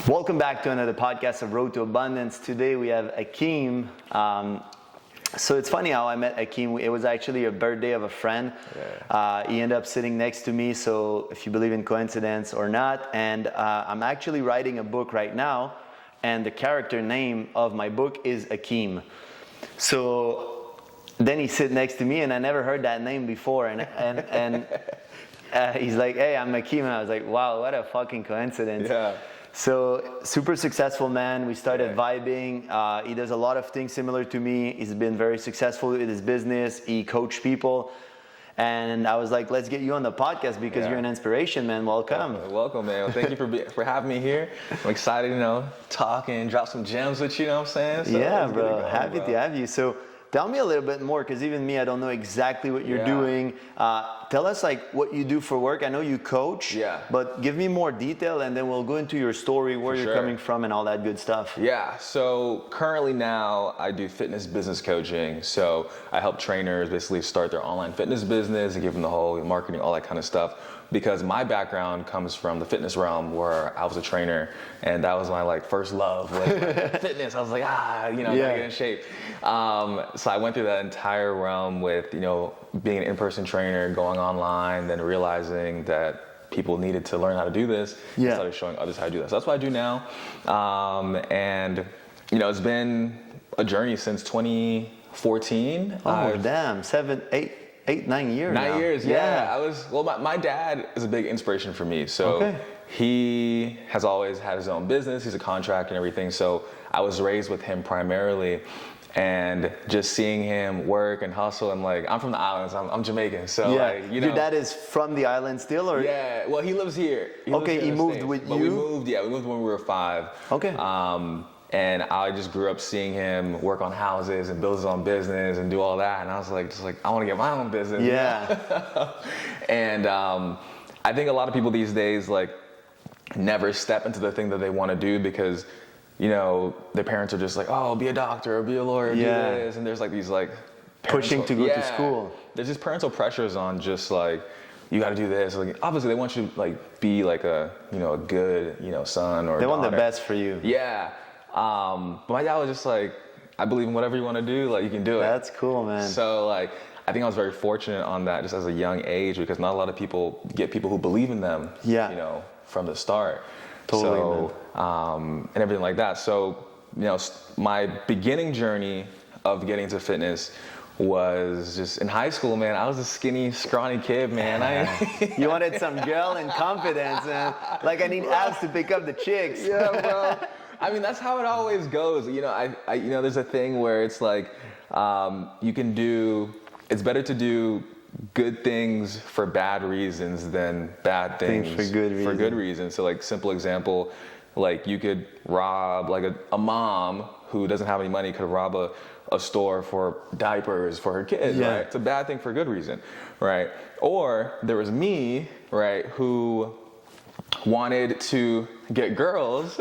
Welcome back to another podcast of Road to Abundance. Today we have Hakeem. So it's funny how I met Hakeem. It was actually a birthday of a friend. He ended up sitting next to me, so if you believe in coincidence or not. And I'm actually writing a book right now, and the character name of my book is Hakeem. So then he sit next to me, and I never heard that name before. And he's like, "Hey, I'm Hakeem," and I was like, "Wow, what a fucking coincidence." Yeah. So super successful man. We started vibing. He does a lot of things similar to me. He's been very successful with his business. He coached people. And I was like, let's get you on the podcast because you're an inspiration, man. Welcome. Welcome, man. Well, thank you for having me here. I'm excited, talk and drop some gems with you, know what I'm saying? So yeah, bro. Happy to have you. So tell me a little bit more, because even me, I don't know exactly what you're doing. Tell us what you do for work. I know you coach, but give me more detail, and then we'll go into your story, where you're coming from, and all that good stuff. Yeah, so currently now I do fitness business coaching. So I help trainers basically start their online fitness business and give them the whole marketing, all that kind of stuff. Because my background comes from the fitness realm, where I was a trainer, and that was my first love, fitness. I was like, gotta get in shape. So I went through that entire realm with, being an in-person trainer, going online, then realizing that people needed to learn how to do this. And started showing others how to do that. So that's what I do now. And it's been a journey since 2014. Oh, damn, 9 years. 9 years, yeah. My dad is a big inspiration for me. So he has always had his own business. He's a contractor and everything. So I was raised with him primarily, and just seeing him work and hustle. And I'm from the islands. I'm Jamaican. So your dad is from the island still, or? Yeah. Well, he lives here. He moved with you. We moved when we were 5. Okay. And I just grew up seeing him work on houses and build his own business and do all that. And I was like, I want to get my own business. Yeah. And I think a lot of people these days never step into the thing that they want to do because, their parents are just like, oh, be a doctor or be a lawyer, do this. And there's these pushing to go to school. There's just parental pressures on just you got to do this. Obviously they want you to be a good, son or they want daughter. the best for you. Yeah. But my dad was just I believe in whatever you want to do, you can do it. That's cool, man. So I think I was very fortunate on that just as a young age, because not a lot of people get people who believe in them, from the start. Totally. So, and everything like that. So, my beginning journey of getting into fitness was just in high school, man. I was a skinny, scrawny kid, man. You wanted some girl and confidence, man. I need abs to pick up the chicks. Yeah, bro. I mean, that's how it always goes. There's a thing where it's it's better to do good things for bad reasons than bad things for good reasons. So simple example, you could rob a mom who doesn't have any money could rob a store for diapers for her kids, right? It's a bad thing for a good reason, right? Or there was me, right, who wanted to get girls,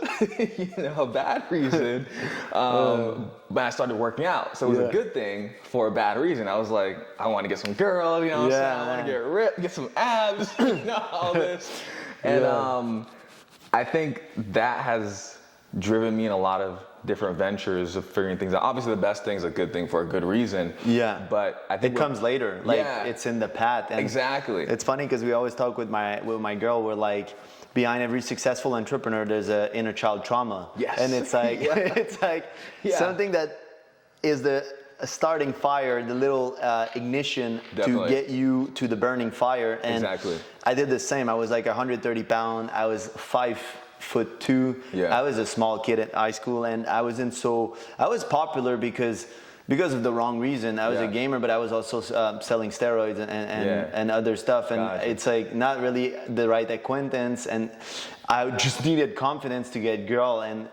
a bad reason, but I started working out. So it was a good thing for a bad reason. I was like, I want to get some girls, I want to get ripped, get some abs, all this. And I think that has driven me in a lot of different ventures of figuring things out. Obviously the best thing is a good thing for a good reason. Yeah. But I think it comes later. It's in the path. And exactly. It's funny because we always talk with my girl, we're behind every successful entrepreneur, there's an inner child trauma. Yes. And it's something that is the starting fire, the little ignition to get you to the burning fire. And I did the same. I was 130 pounds. I was 5'2". Yeah. I was a small kid at high school, and I was popular because of the wrong reason. I was a gamer, but I was also selling steroids and other stuff. And it's not really the right acquaintance. And I just needed confidence to get girl. And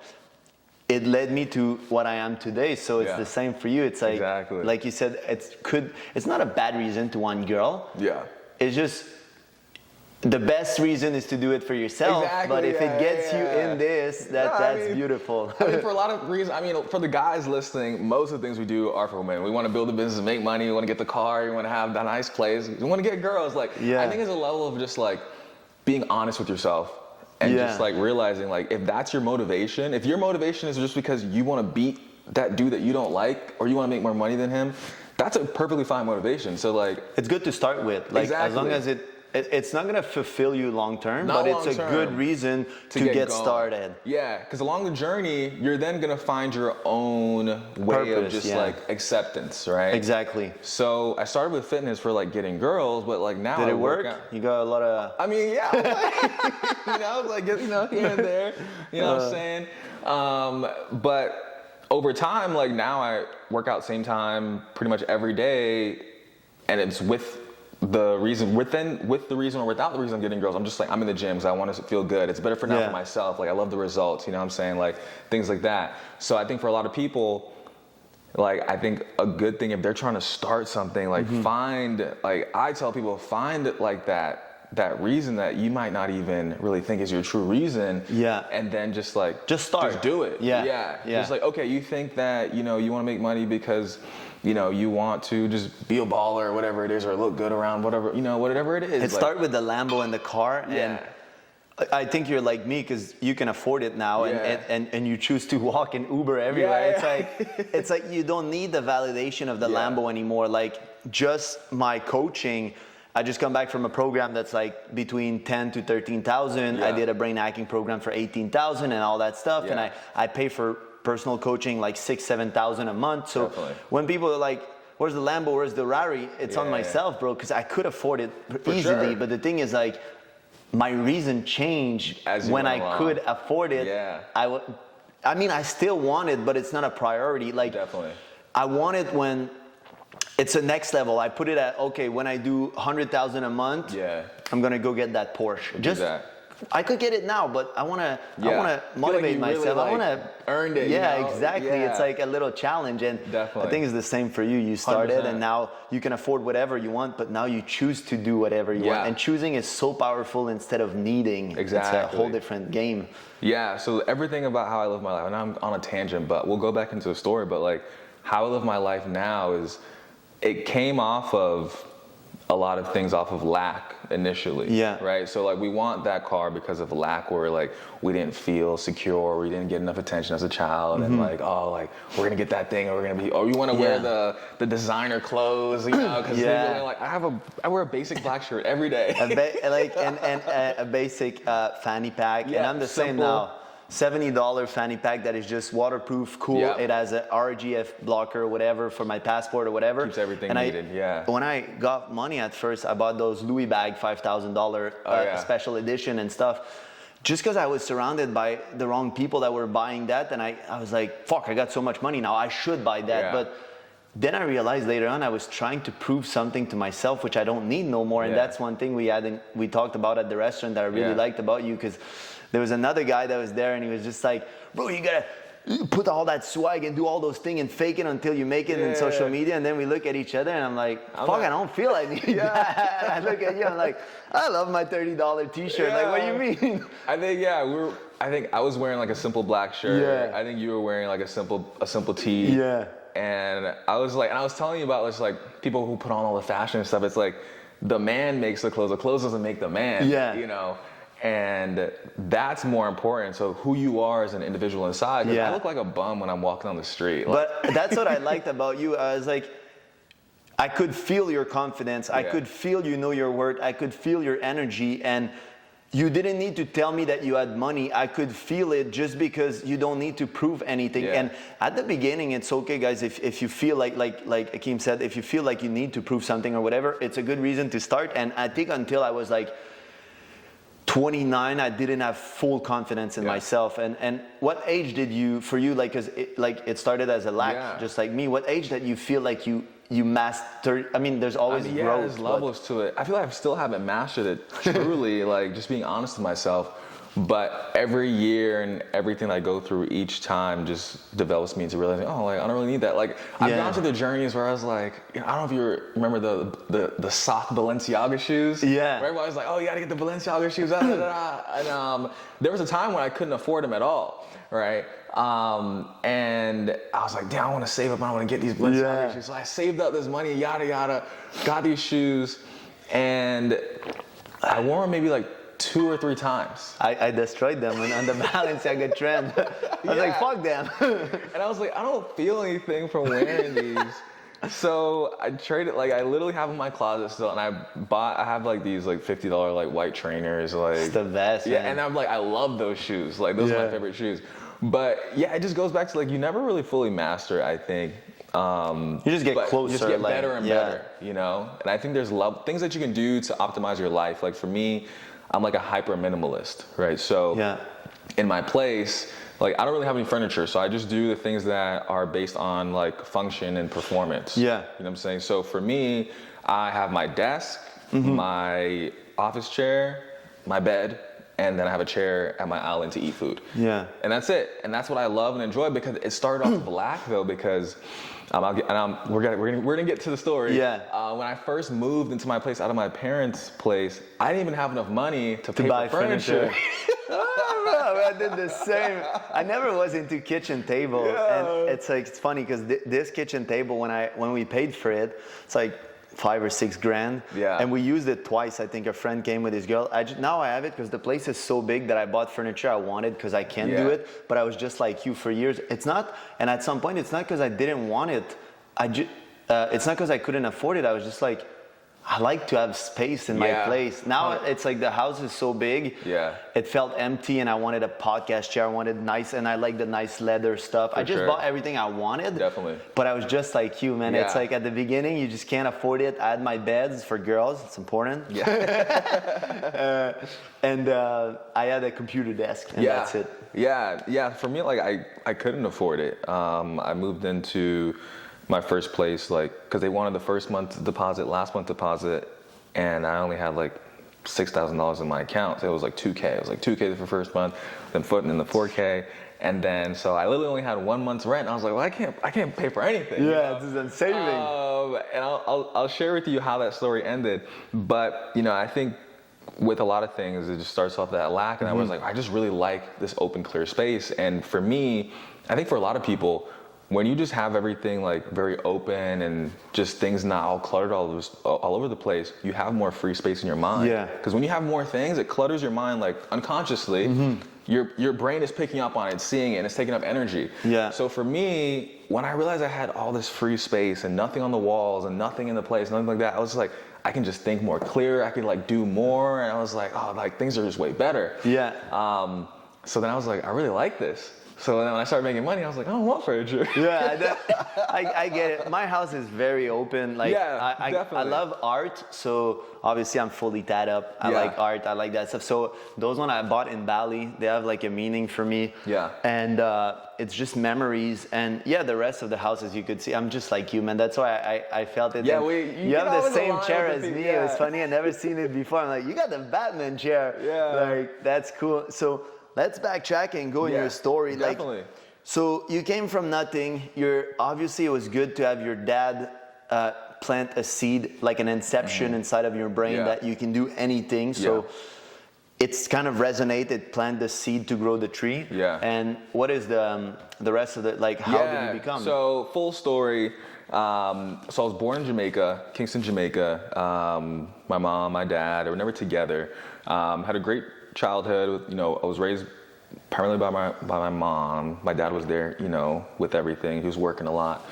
it led me to what I am today. So it's the same for you. It's like you said, it's not a bad reason to want girl. Yeah. It's just, the best reason is to do it for yourself, but if it gets you in this, that's beautiful. I mean, for a lot of reasons, for the guys listening, most of the things we do are for women. We want to build a business, make money, we want to get the car, we want to have that nice place, we want to get girls. I think there's a level of just being honest with yourself and just like realizing like if that's your motivation, if your motivation is just because you want to beat that dude that you don't like or you want to make more money than him, that's a perfectly fine motivation. So like it's good to start with, like as long as it's not gonna fulfill you long term, but it's a good reason to get started. Yeah, because along the journey, you're then gonna find your own way of just like acceptance, right? Exactly. So I started with fitness for like getting girls, but like now did it work? You got a lot of. I mean, yeah, like, here and there. You know what I'm saying? But over time, like now I work out same time pretty much every day, and it's with the reason or without the reason I'm getting girls. I'm just like, I'm in the gym because I want to feel good. It's better for now for myself. Like I love the results, you know what I'm saying? Like things like that. So I think for a lot of people, like I think a good thing if they're trying to start something, like I tell people, find like that reason that you might not even really think is your true reason. Yeah. And then just start. Just do it. Yeah. Just like, okay, you think that, you want to make money because you want to just be a baller or whatever it is, or look good around whatever, whatever it is. And start with the Lambo and the car. And I think you're like me because you can afford it now, and you choose to walk in Uber everywhere. It's like you don't need the validation of the Lambo anymore. Like just my coaching, I just come back from a program that's like between 10 to 13,000. I did a brain hacking program for 18,000 and all that stuff. And I pay for personal coaching like 6,000-7,000 a month. So when people are like, where's the Lambo, where's the Rari? It's on myself, bro, because I could afford it easily. But the thing is like, my reason changed when I could afford it. I mean, I still want it, but it's not a priority. Like, I want it when it's a next level. I put it at, okay, when I do 100,000 a month, I'm gonna go get that Porsche. I could get it now, but I wanna motivate myself. Really, I wanna earn it. Exactly. It's like a little challenge, and I think it's the same for you. You started, 100%. And now you can afford whatever you want, but now you choose to do whatever you want. And choosing is so powerful instead of needing. Exactly. It's a whole different game. Yeah. So everything about how I live my life, and I'm on a tangent, but we'll go back into the story. But like how I live my life now is, it came off of a lot of things off of lack initially. Right? So like we want that car because of lack, where like we didn't feel secure, we didn't get enough attention as a child, and like, oh, like we're gonna get that thing, or we're gonna be, or we want to wear the designer clothes, because like I wear a basic black shirt every day. A basic fanny pack, and I'm the same now. $70 fanny pack that is just waterproof, cool. It has a RGF blocker or whatever for my passport or whatever. Keeps everything needed. When I got money at first, I bought those Louis bag $5,000 special edition and stuff. Just because I was surrounded by the wrong people that were buying that, and I was like, fuck, I got so much money now, I should buy that. But then I realized later on I was trying to prove something to myself, which I don't need no more. And that's one thing we talked about at the restaurant that I really liked about you, because there was another guy that was there, and he was just like, bro, you gotta put all that swag and do all those things and fake it until you make it in social media. And then we look at each other, and I'm like, fuck, I don't feel I need that. And I look at you, I'm like, I love my $30 t-shirt. Like, what do you mean? I think I was wearing like a simple black shirt. I think you were wearing like a simple tee. And I was telling you about this, like people who put on all the fashion and stuff. It's like the man makes the clothes doesn't make the man. And that's more important. So who you are as an individual inside. 'Cause I look like a bum when I'm walking on the street. But that's what I liked about you. I was like, I could feel your confidence. I could feel your worth. I could feel your energy. And you didn't need to tell me that you had money. I could feel it just because you don't need to prove anything. And at the beginning, it's okay, guys, if you feel like Hakeem said, if you feel like you need to prove something or whatever, it's a good reason to start. And I think until I was like 29, I didn't have full confidence in myself. And what age did you, for you, like, cause it started as a lack, just like me. What age did you feel like you mastered? I mean, there's always growth. There's levels to it. I feel like I still haven't mastered it truly, like just being honest to myself. But every year and everything I go through each time just develops me into realizing, oh, like I don't really need that. Like I've gone through the journeys where I was like, I don't know if you remember the sock Balenciaga shoes. Where everyone was like, oh, you gotta get the Balenciaga shoes. And there was a time when I couldn't afford them at all, right? And I was like, damn, I want to save up. I want to get these Balenciaga shoes. So I saved up this money, yada yada, got these shoes, and I wore them maybe like 2 or 3 times. I destroyed them on the Balenciaga trend. I was like, fuck them. And I was like, I don't feel anything from wearing these. So I traded, like, I literally have them in my closet still, and I have like these like $50 like white trainers, like it's the best. Yeah, man. and I'm like, I love those shoes. Like, those are my favorite shoes. But yeah, it just goes back to like, you never really fully master, I think. You just get closer. You just get better and better, you know? And I think there's things that you can do to optimize your life. Like for me, I'm like a hyper minimalist, right? So in my place, like I don't really have any furniture, so I just do the things that are based on like function and performance. Yeah. You know what I'm saying? So for me, I have my desk, my office chair, my bed, and then I have a chair at my island to eat food. Yeah. And that's it. And that's what I love and enjoy, because it started off black though, because we're gonna get to the story. Yeah. When I first moved into my place out of my parents' place, I didn't even have enough money to pay buy for furniture. I did the same. I never was into kitchen table, and it's like it's funny because this kitchen table, when we paid for it, it's like $5 or $6 grand. Yeah. And we used it twice. I think a friend came with his girl. Now I have it because the place is so big that I bought furniture I wanted because I can't do it. But I was just like you for years. It's not, and at some point it's not because I didn't want it. It's not because I couldn't afford it. I was just like, I like to have space in my place. Now it's like the house is so big. Yeah. It felt empty, and I wanted a podcast chair. I wanted nice, and I like the nice leather stuff. I just bought everything I wanted. Definitely. But I was just like you, man. It's like at the beginning, you just can't afford it. I had my beds for girls. It's important. Yeah. And I had a computer desk, and that's it. Yeah. For me, like I couldn't afford it. I moved into my first place, like, because they wanted the first month deposit, last month deposit, and I only had like $6,000 in my account. So it was like $2K. It was like $2K for the first month, then putting in the $4K, and then so I literally only had 1 month's rent. And I was like, well, I can't pay for anything. Yeah, this is saving. And I'll share with you how that story ended. But you know, I think with a lot of things, it just starts off that lack, and I was like, I just really like this open, clear space. And for me, I think for a lot of people, when you just have everything like very open and just things not all cluttered all over the place, you have more free space in your mind. Yeah. Because when you have more things, it clutters your mind like unconsciously. Your brain is picking up on it, seeing it, and it's taking up energy. Yeah. So for me, when I realized I had all this free space and nothing on the walls and nothing in the place, nothing like that, I was like, I can just think more clear. I could like do more, and I was like, oh, like things are just way better. Yeah. So then I was like, I really like this. So then when I started making money, I was like, I don't want furniture. Yeah, I get it. My house is very open. Like, definitely. I love art, so obviously I'm fully tat up. I like art, I like that stuff. So those ones I bought in Bali, they have like a meaning for me. Yeah. And it's just memories. And yeah, the rest of the house, as you could see, I'm just like you, man. That's why I felt it. Yeah, you have the same chair as me. It was funny. I never seen it before. I'm like, you got the Batman chair. Yeah. Like, that's cool. So let's backtrack and go in your story. Definitely. Like, so you came from nothing. Obviously it was good to have your dad plant a seed, like an inception inside of your brain that you can do anything. So it's kind of resonated, plant the seed to grow the tree. Yeah. And what is the rest of it? Like, how did you become? So full story. So I was born in Jamaica, Kingston, Jamaica. My mom, my dad, they were never together. Had a great childhood. You know, I was raised primarily by my mom. My dad was there, you know, with everything. He was working a lot.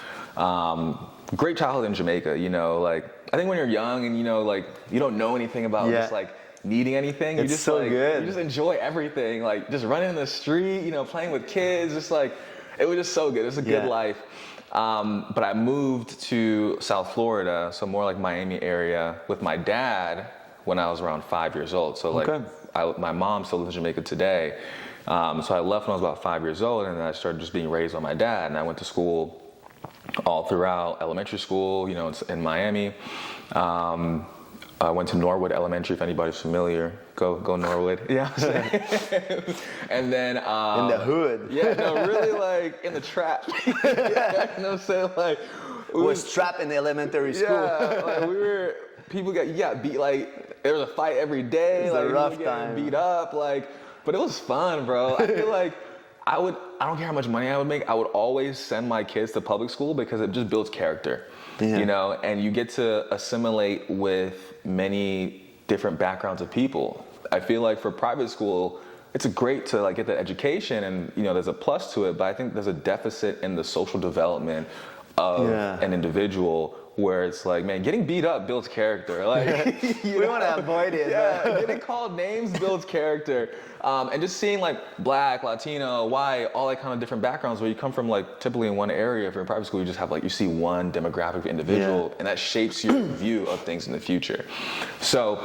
Great childhood in Jamaica, you know, like I think when you're young and you know, like you don't know anything about just like needing anything. It's you just so like good. you just enjoy everything, like just running in the street, you know, playing with kids, just like it was just so good. It's a good life. But I moved to South Florida, so more like Miami area, with my dad when I was around 5 years old. So like my mom still lives in Jamaica today. So I left when I was about 5 years old, and then I started just being raised by my dad. And I went to school all throughout elementary school, you know, in Miami. I went to Norwood Elementary, if anybody's familiar. Go Norwood. Yeah. And then in the hood. Yeah, no, really like in the trap. Yeah, you know what I'm saying? Like was trapped in elementary school. Yeah, like people got beat, like there was a fight every day. It was like a rough time. Beat up, like, but it was fun, bro. I feel like I don't care how much money I would make, I would always send my kids to public school because it just builds character. Yeah. You know, and you get to assimilate with many different backgrounds of people. I feel like for private school, it's great to like get the education, and there's a plus to it, but I think there's a deficit in the social development of an individual, where it's like, man, getting beat up builds character. Like we want to avoid it. Yeah, getting called names builds character. And just seeing like Black, Latino, white, all that kind of different backgrounds, where you come from like typically in one area. If you're in private school, you just have like, you see one demographic individual, and that shapes your view of things in the future. So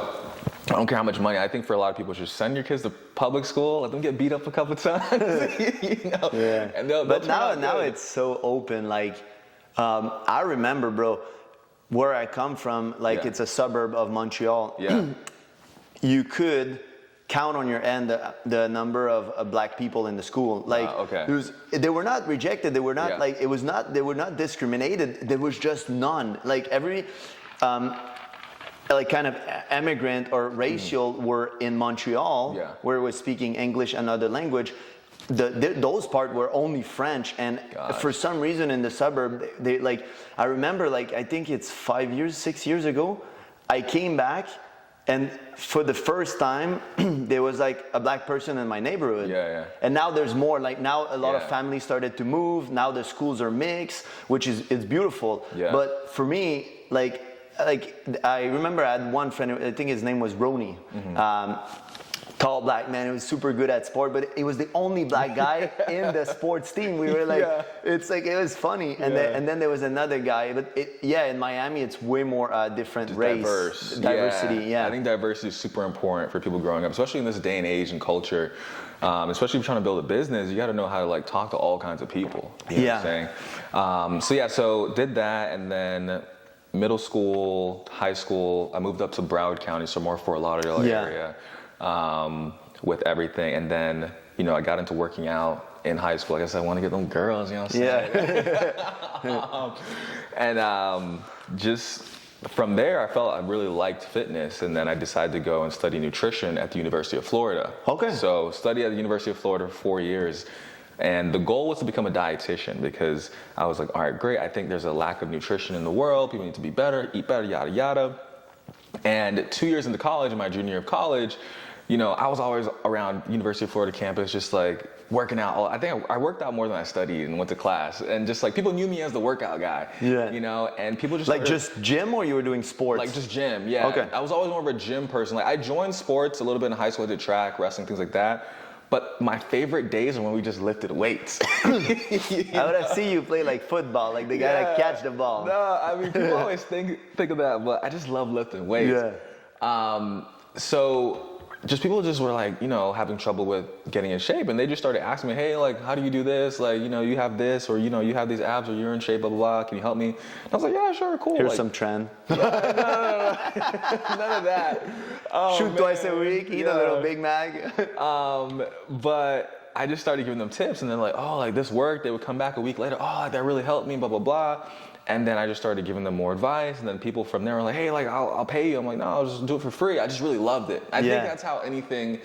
I don't care how much money. I think for a lot of people, just send your kids to public school, let them get beat up a couple of times. And but now it's so open. Like I remember, bro, where I come from, like it's a suburb of Montreal. Yeah. You could count on your hand the number of black people in the school. Like they were not rejected. They were not like they were not discriminated. There was just none. Like every like kind of immigrant or racial were in Montreal, where it was speaking English and other language. Those part were only French, and for some reason in the suburb, they like, I remember, like, I think it's 6 years ago, I came back, and for the first time, there was like a black person in my neighborhood. And now there's more. Like now, a lot of families started to move. Now the schools are mixed, which is beautiful. But for me, like I remember I had one friend, I think his name was Roni. Tall black man, he was super good at sport, but he was the only black guy in the sports team. We were like, it's like, it was funny. And then there was another guy, but in Miami, it's way more different just race. Diversity. I think diversity is super important for people growing up, especially in this day and age and culture. Especially if you're trying to build a business, you got to know how to like talk to all kinds of people. You know what I'm saying? So did that, and then middle school, high school, I moved up to Broward County, so more Fort Lauderdale area. With everything, and then I got into working out in high school. I guess I want to get them girls, you know what I'm saying? And just from there, I felt I really liked fitness, and then I decided to go and study nutrition at the University of Florida. So studied at the University of Florida for 4 years, and the goal was to become a dietitian, because I was like, all right, great, I think there's a lack of nutrition in the world, people need to be better, eat better, yada yada. And 2 years into college, in my junior year of college, I was always around University of Florida campus, just like working out. I think I worked out more than I studied and went to class. And just like people knew me as the workout guy, and people just like just gym, or you were doing sports? Like just gym, I was always more of a gym person. Like I joined sports a little bit in high school. I did track, wrestling, things like that. But my favorite days are when we just lifted weights. I would have seen you play like football, like the guy that catch the ball. No, I mean, people always think of that, but I just love lifting weights. So just people just were like, having trouble with getting in shape, and they just started asking me, hey, like, how do you do this? Like, you have this, or, you have these abs, or you're in shape, blah, blah, blah. Can you help me? And I was like, yeah, sure, cool. Here's like, some trend. No. None of that. Shoot twice a week, eat a little Big Mac. But I just started giving them tips, and then like, oh, like this worked. They would come back a week later, oh, that really helped me, blah, blah, blah. And then I just started giving them more advice, and then people from there were like, hey, like, I'll pay you. I'm like, no, I'll just do it for free. I just really loved it. I think that's how anything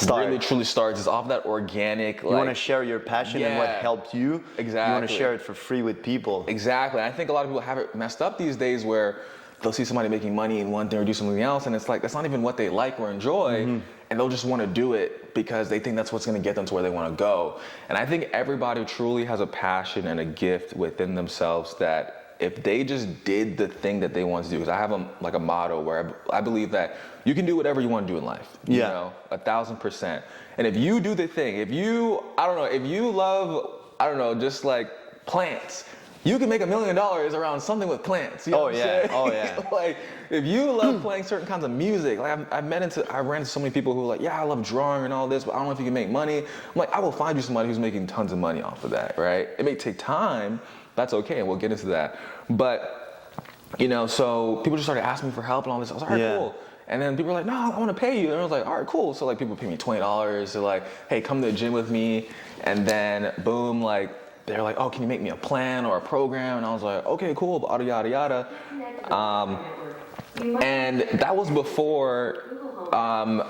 really truly starts, is off that organic. You want to share your passion and what helped you. Exactly. You want to share it for free with people. Exactly. I think a lot of people have it messed up these days, where they'll see somebody making money in one thing or do something else, and it's like, that's not even what they like or enjoy, and they'll just want to do it because they think that's what's going to get them to where they want to go. And I think everybody truly has a passion and a gift within themselves that if they just did the thing that they want to do, because I have a motto where I believe that you can do whatever you want to do in life, 1,000%. And if you do the thing, if you love, just like plants, you can make $1 million around something with plants. You know what I'm saying? Like, if you love playing certain kinds of music, like I ran into so many people who are like, yeah, I love drawing and all this, but I don't know if you can make money. I'm like, I will find you somebody who's making tons of money off of that, right? It may take time, that's okay, and we'll get into that. But, so people just started asking me for help and all this. I was like, all right, cool. And then people were like, no, I want to pay you. And I was like, all right, cool. So like people pay me $20. They're like, hey, come to the gym with me. And then boom, like, they're like, oh, can you make me a plan or a program? And I was like, okay, cool, yada, yada, yada. And that was before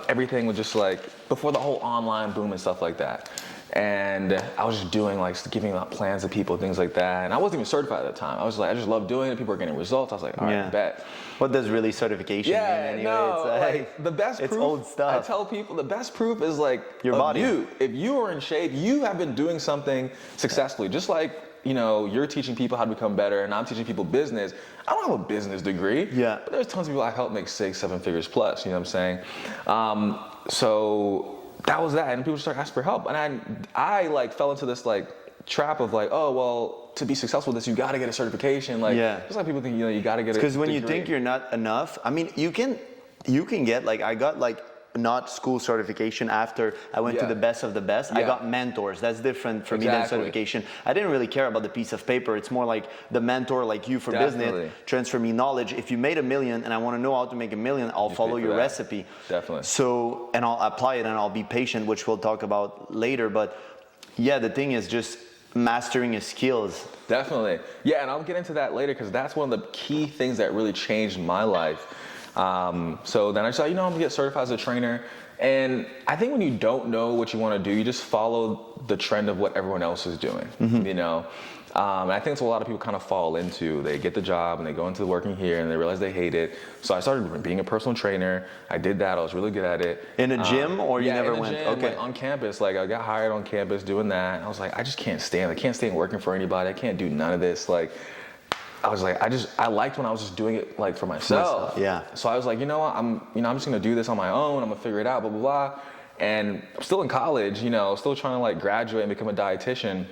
everything was just like, before the whole online boom and stuff like that. And I was just doing like giving out plans to people, things like that. And I wasn't even certified at the time. I was like, I just love doing it. People are getting results. I was like, all right, bet. What does really certification mean anyway? No, it's like the best proof. It's old stuff. I tell people the best proof is like your body. You. If you are in shape, you have been doing something successfully. Just like, you know, you're teaching people how to become better, and I'm teaching people business. I don't have a business degree. But there's tons of people I help make 6-7 figures plus. You know what I'm saying? So that was that, and people start asking for help, and I like fell into this like trap of like, oh well, to be successful with this, you got to get a certification. Like, just like people think, you know, you got to get a degree. Because when you think you're not enough, I mean, you can get like, I got like not school certification after I went to the best of the best. I got mentors. That's different for me than certification. I didn't really care about the piece of paper. It's more like the mentor, like you for business, transfer me knowledge. If you made $1 million and I want to know how to make $1 million, I'll follow your recipe. So, and I'll apply it and I'll be patient, which we'll talk about later. But yeah, the thing is just mastering his skills. Definitely. Yeah, and I'll get into that later because that's one of the key things that really changed my life. So then I decided, you know, I'm gonna get certified as a trainer. And I think when you don't know what you want to do, you just follow the trend of what everyone else is doing, you know? And I think it's what a lot of people kind of fall into. They get the job and they go into working here and they realize they hate it. So I started being a personal trainer. I did that. I was really good at it. In a gym or you never went? Gym, like on campus. Like I got hired on campus doing that. And I was like, I just can't stand. I can't stand working for anybody. I can't do none of this. Like, I was like, I liked when I was just doing it like for myself. So I was like, you know what, I'm just gonna do this on my own. I'm gonna figure it out, blah, blah, blah. And I'm still in college, you know, still trying to like graduate and become a dietitian.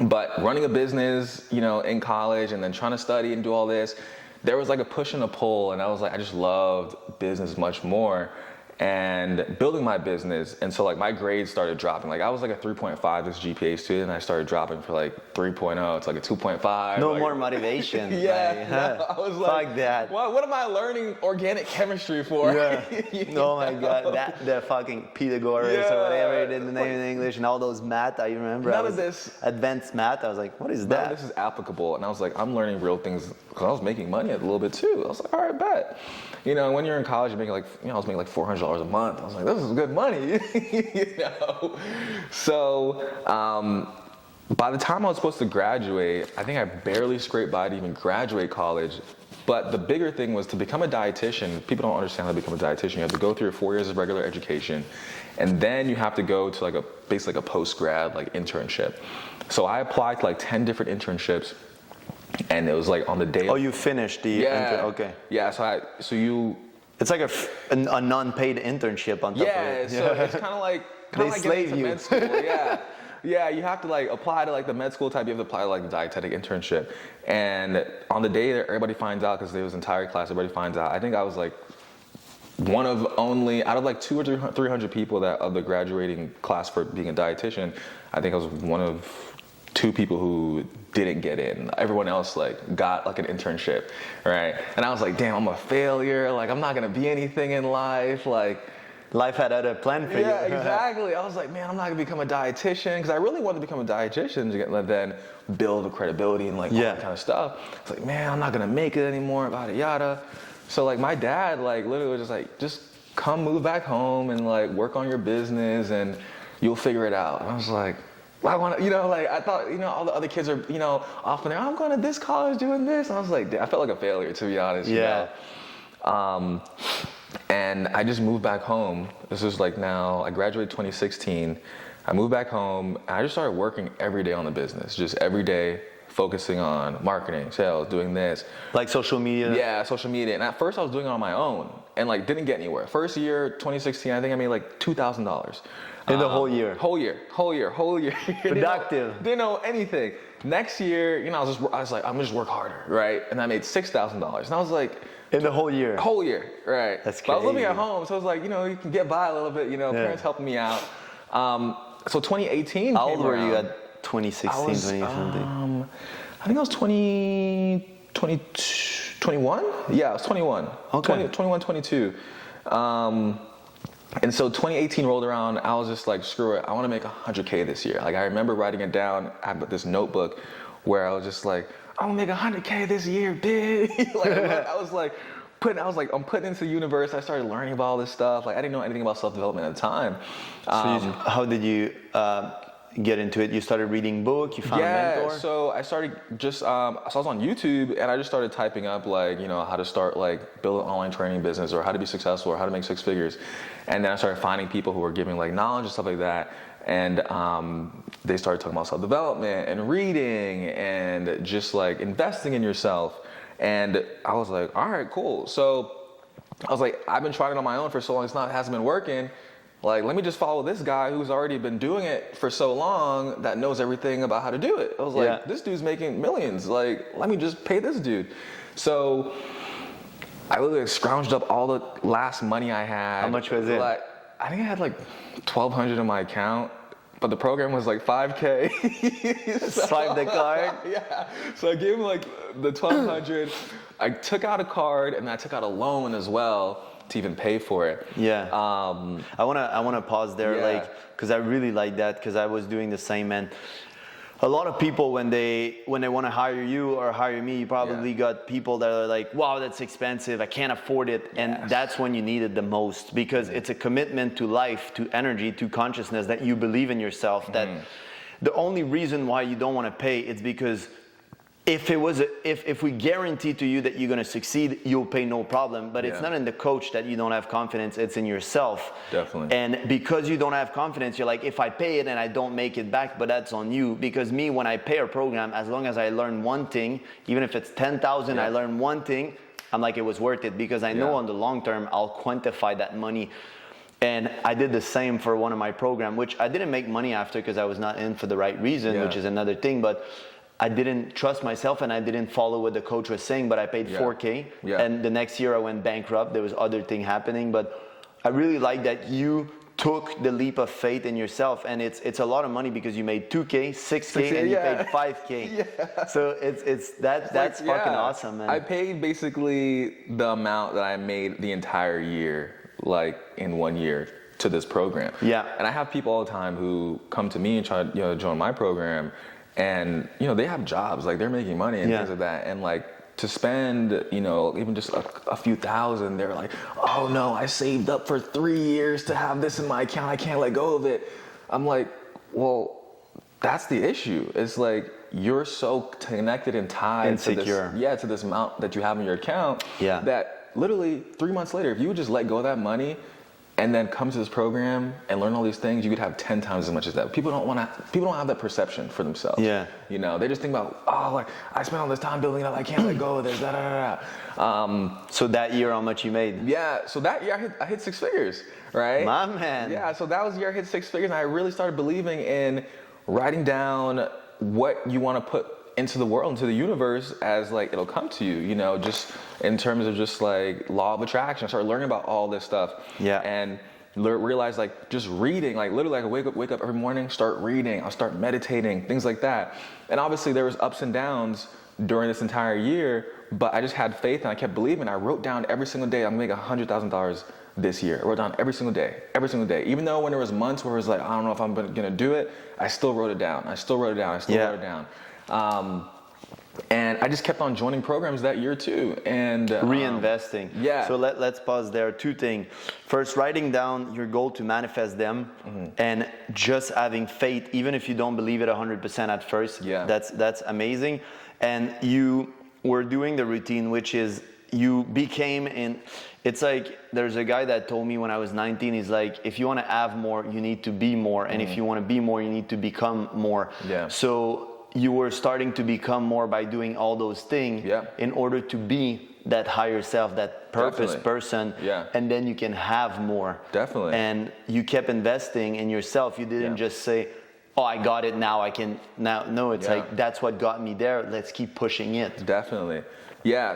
But running a business, you know, in college and then trying to study and do all this, there was like a push and a pull. And I was like, I just loved business much more. And building my business, and so like my grades started dropping. Like I was like a 3.5 this GPA student, and I started dropping for like 3.0. It's like a 2.5. No like, more motivation. I was like, fuck that. What am I learning organic chemistry for? Oh my god, the fucking Pythagoras or whatever it is the name in English, and all those math. I remember none of this advanced math. I was like, what is that? None of this is applicable, and I was like, I'm learning real things because I was making money a little bit too. I was like, all right, bet. You know, when you're in college, you're making like, you know, I was making like $400 a month. I was like, this is good money, you know? So, by the time I was supposed to graduate, I think I barely scraped by to even graduate college. But the bigger thing was to become a dietitian. People don't understand how to become a dietitian. You have to go through 4 years of regular education, and then you have to go to like basically like a post-grad like internship. So I applied to like 10 different internships. And it was like on the day. Oh, you finished the okay. Yeah, so you. It's like a non-paid internship on top of it. So it's kind of like they slave you. Med school. Yeah, you have to like apply to like the med school type. You have to apply to like the dietetic internship. And on the day that everybody finds out, because there was an entire class, everybody finds out. I think I was like one of only out of like 200 or 300 people that of the graduating class for being a dietitian. I think I was one of 2 people who didn't get in. Everyone else like got like an internship, right? And I was like, damn, I'm a failure. Like I'm not gonna be anything in life. Like life had other plan for you. Yeah, exactly. I was like, man, I'm not gonna become a dietitian because I really wanted to become a dietitian to then build the credibility and like all that kind of stuff. It's like, man, I'm not gonna make it anymore. Yada yada. So like my dad like literally was just like, just come move back home and like work on your business and you'll figure it out. And I was like, I want to, you know, like I thought, you know, all the other kids are, you know, off in there. I'm going to this college doing this. And I was like, I felt like a failure, to be honest. You know? And I just moved back home. This was like now, I graduated 2016. I moved back home and I just started working every day on the business, just every day focusing on marketing, sales, doing this. Like social media? Yeah, social media. And at first I was doing it on my own and like didn't get anywhere. First year, 2016, I think I made like $2,000. In the whole year? Whole year. Productive. Didn't know anything. Next year, you know, I was like, I'm gonna just work harder, right? And I made $6,000. And I was like, in the whole year? Whole year, right. That's crazy. But I was living at home, so I was like, you know, you can get by a little bit, you know, parents helping me out. So 2018 How old were you at 2016, 2017? I think I was 21? Yeah, I was 21. Okay. 21, 22. And so 2018 rolled around, I was just like, screw it, I want to make 100K this year. Like I remember writing it down, I had this notebook where I was just like, I'm gonna make 100K this year, bitch. I'm putting into the universe. I started learning about all this stuff. Like I didn't know anything about self-development at the time. So how did you get into it? You started reading book, you found a mentor? So I started just, so I was on YouTube and I just started typing up like, you know, how to start like build an online training business or how to be successful or how to make 6 figures. And then I started finding people who were giving like knowledge and stuff like that. And they started talking about self-development and reading and just like investing in yourself. And I was like, all right, cool. So I was like, I've been trying it on my own for so long, it hasn't been working. Like, let me just follow this guy who's already been doing it for so long that knows everything about how to do it. I was like, this dude's making millions. Like, let me just pay this dude. So I literally scrounged up all the last money I had. How much was it? Like, I think I had like $1,200 in my account, but the program was like $5K. Swipe the card? Yeah. So I gave him like the $1,200. I took out a card and I took out a loan as well to even pay for it. Yeah. I wanna pause there, like, because I really like that, because I was doing the same. And a lot of people, when they want to hire you or hire me, you probably got people that are like, wow, that's expensive, I can't afford it. And that's when you need it the most, because it's a commitment to life, to energy, to consciousness, that you believe in yourself. That the only reason why you don't want to pay is because if we guarantee to you that you're going to succeed, you'll pay no problem. But it's not in the coach that you don't have confidence, it's in yourself. Definitely. And because you don't have confidence, you're like, if I pay it and I don't make it back, but that's on you. Because me, when I pay a program, as long as I learn one thing, even if it's 10,000, I learn one thing, I'm like, it was worth it, because I know on the long term, I'll quantify that money. And I did the same for one of my programs, which I didn't make money after because I was not in for the right reason, which is another thing. But I didn't trust myself and I didn't follow what the coach was saying, but I paid $4K. And the next year I went bankrupt. There was other thing happening, but I really like that you took the leap of faith in yourself. And it's a lot of money, because you made 2K, 6K, and you paid 5K. So that's fucking awesome, man. I paid basically the amount that I made the entire year, like in 1 year, to this program. And I have people all the time who come to me and try to join my program. And, they have jobs, like they're making money and things like that. And like to spend, even just a few thousand, they're like, oh no, I saved up for 3 years to have this in my account. I can't let go of it. I'm like, well, that's the issue. It's like, you're so connected and tied to this amount that you have in your account that literally 3 months later, if you would just let go of that money and then come to this program and learn all these things, you could have 10 times as much as that. People don't have that perception for themselves. They just think about, oh, like I spent all this time building it up, I can't let go of this, So that year, how much you made? So that year I hit 6 figures, right? My man. So that was the year I hit 6 figures, and I really started believing in writing down what you want to put into the world, into the universe, as like it'll come to you, just in terms of just like law of attraction. I started learning about all this stuff. And realized like just reading, like literally I could wake up every morning, start reading, I'll start meditating, things like that. And obviously there was ups and downs during this entire year, but I just had faith and I kept believing. I wrote down every single day, I'm gonna make $100,000 this year. I wrote down every single day. Even though when there was months where it was like, I don't know if I'm gonna do it, I still wrote it down. And I just kept on joining programs that year too, and reinvesting. So let's pause there. 2 things. First, writing down your goal to manifest them, and just having faith, even if you don't believe it 100% at first. That's amazing. And you were doing the routine, which is you became in. It's like there's a guy that told me when I was 19. He's like, if you want to have more, you need to be more, and if you want to be more, you need to become more. So you were starting to become more by doing all those things in order to be that higher self, that purpose person, and then you can have more. And you kept investing in yourself. You didn't just say, oh, I got it now, I can now. No, it's like, that's what got me there, let's keep pushing it.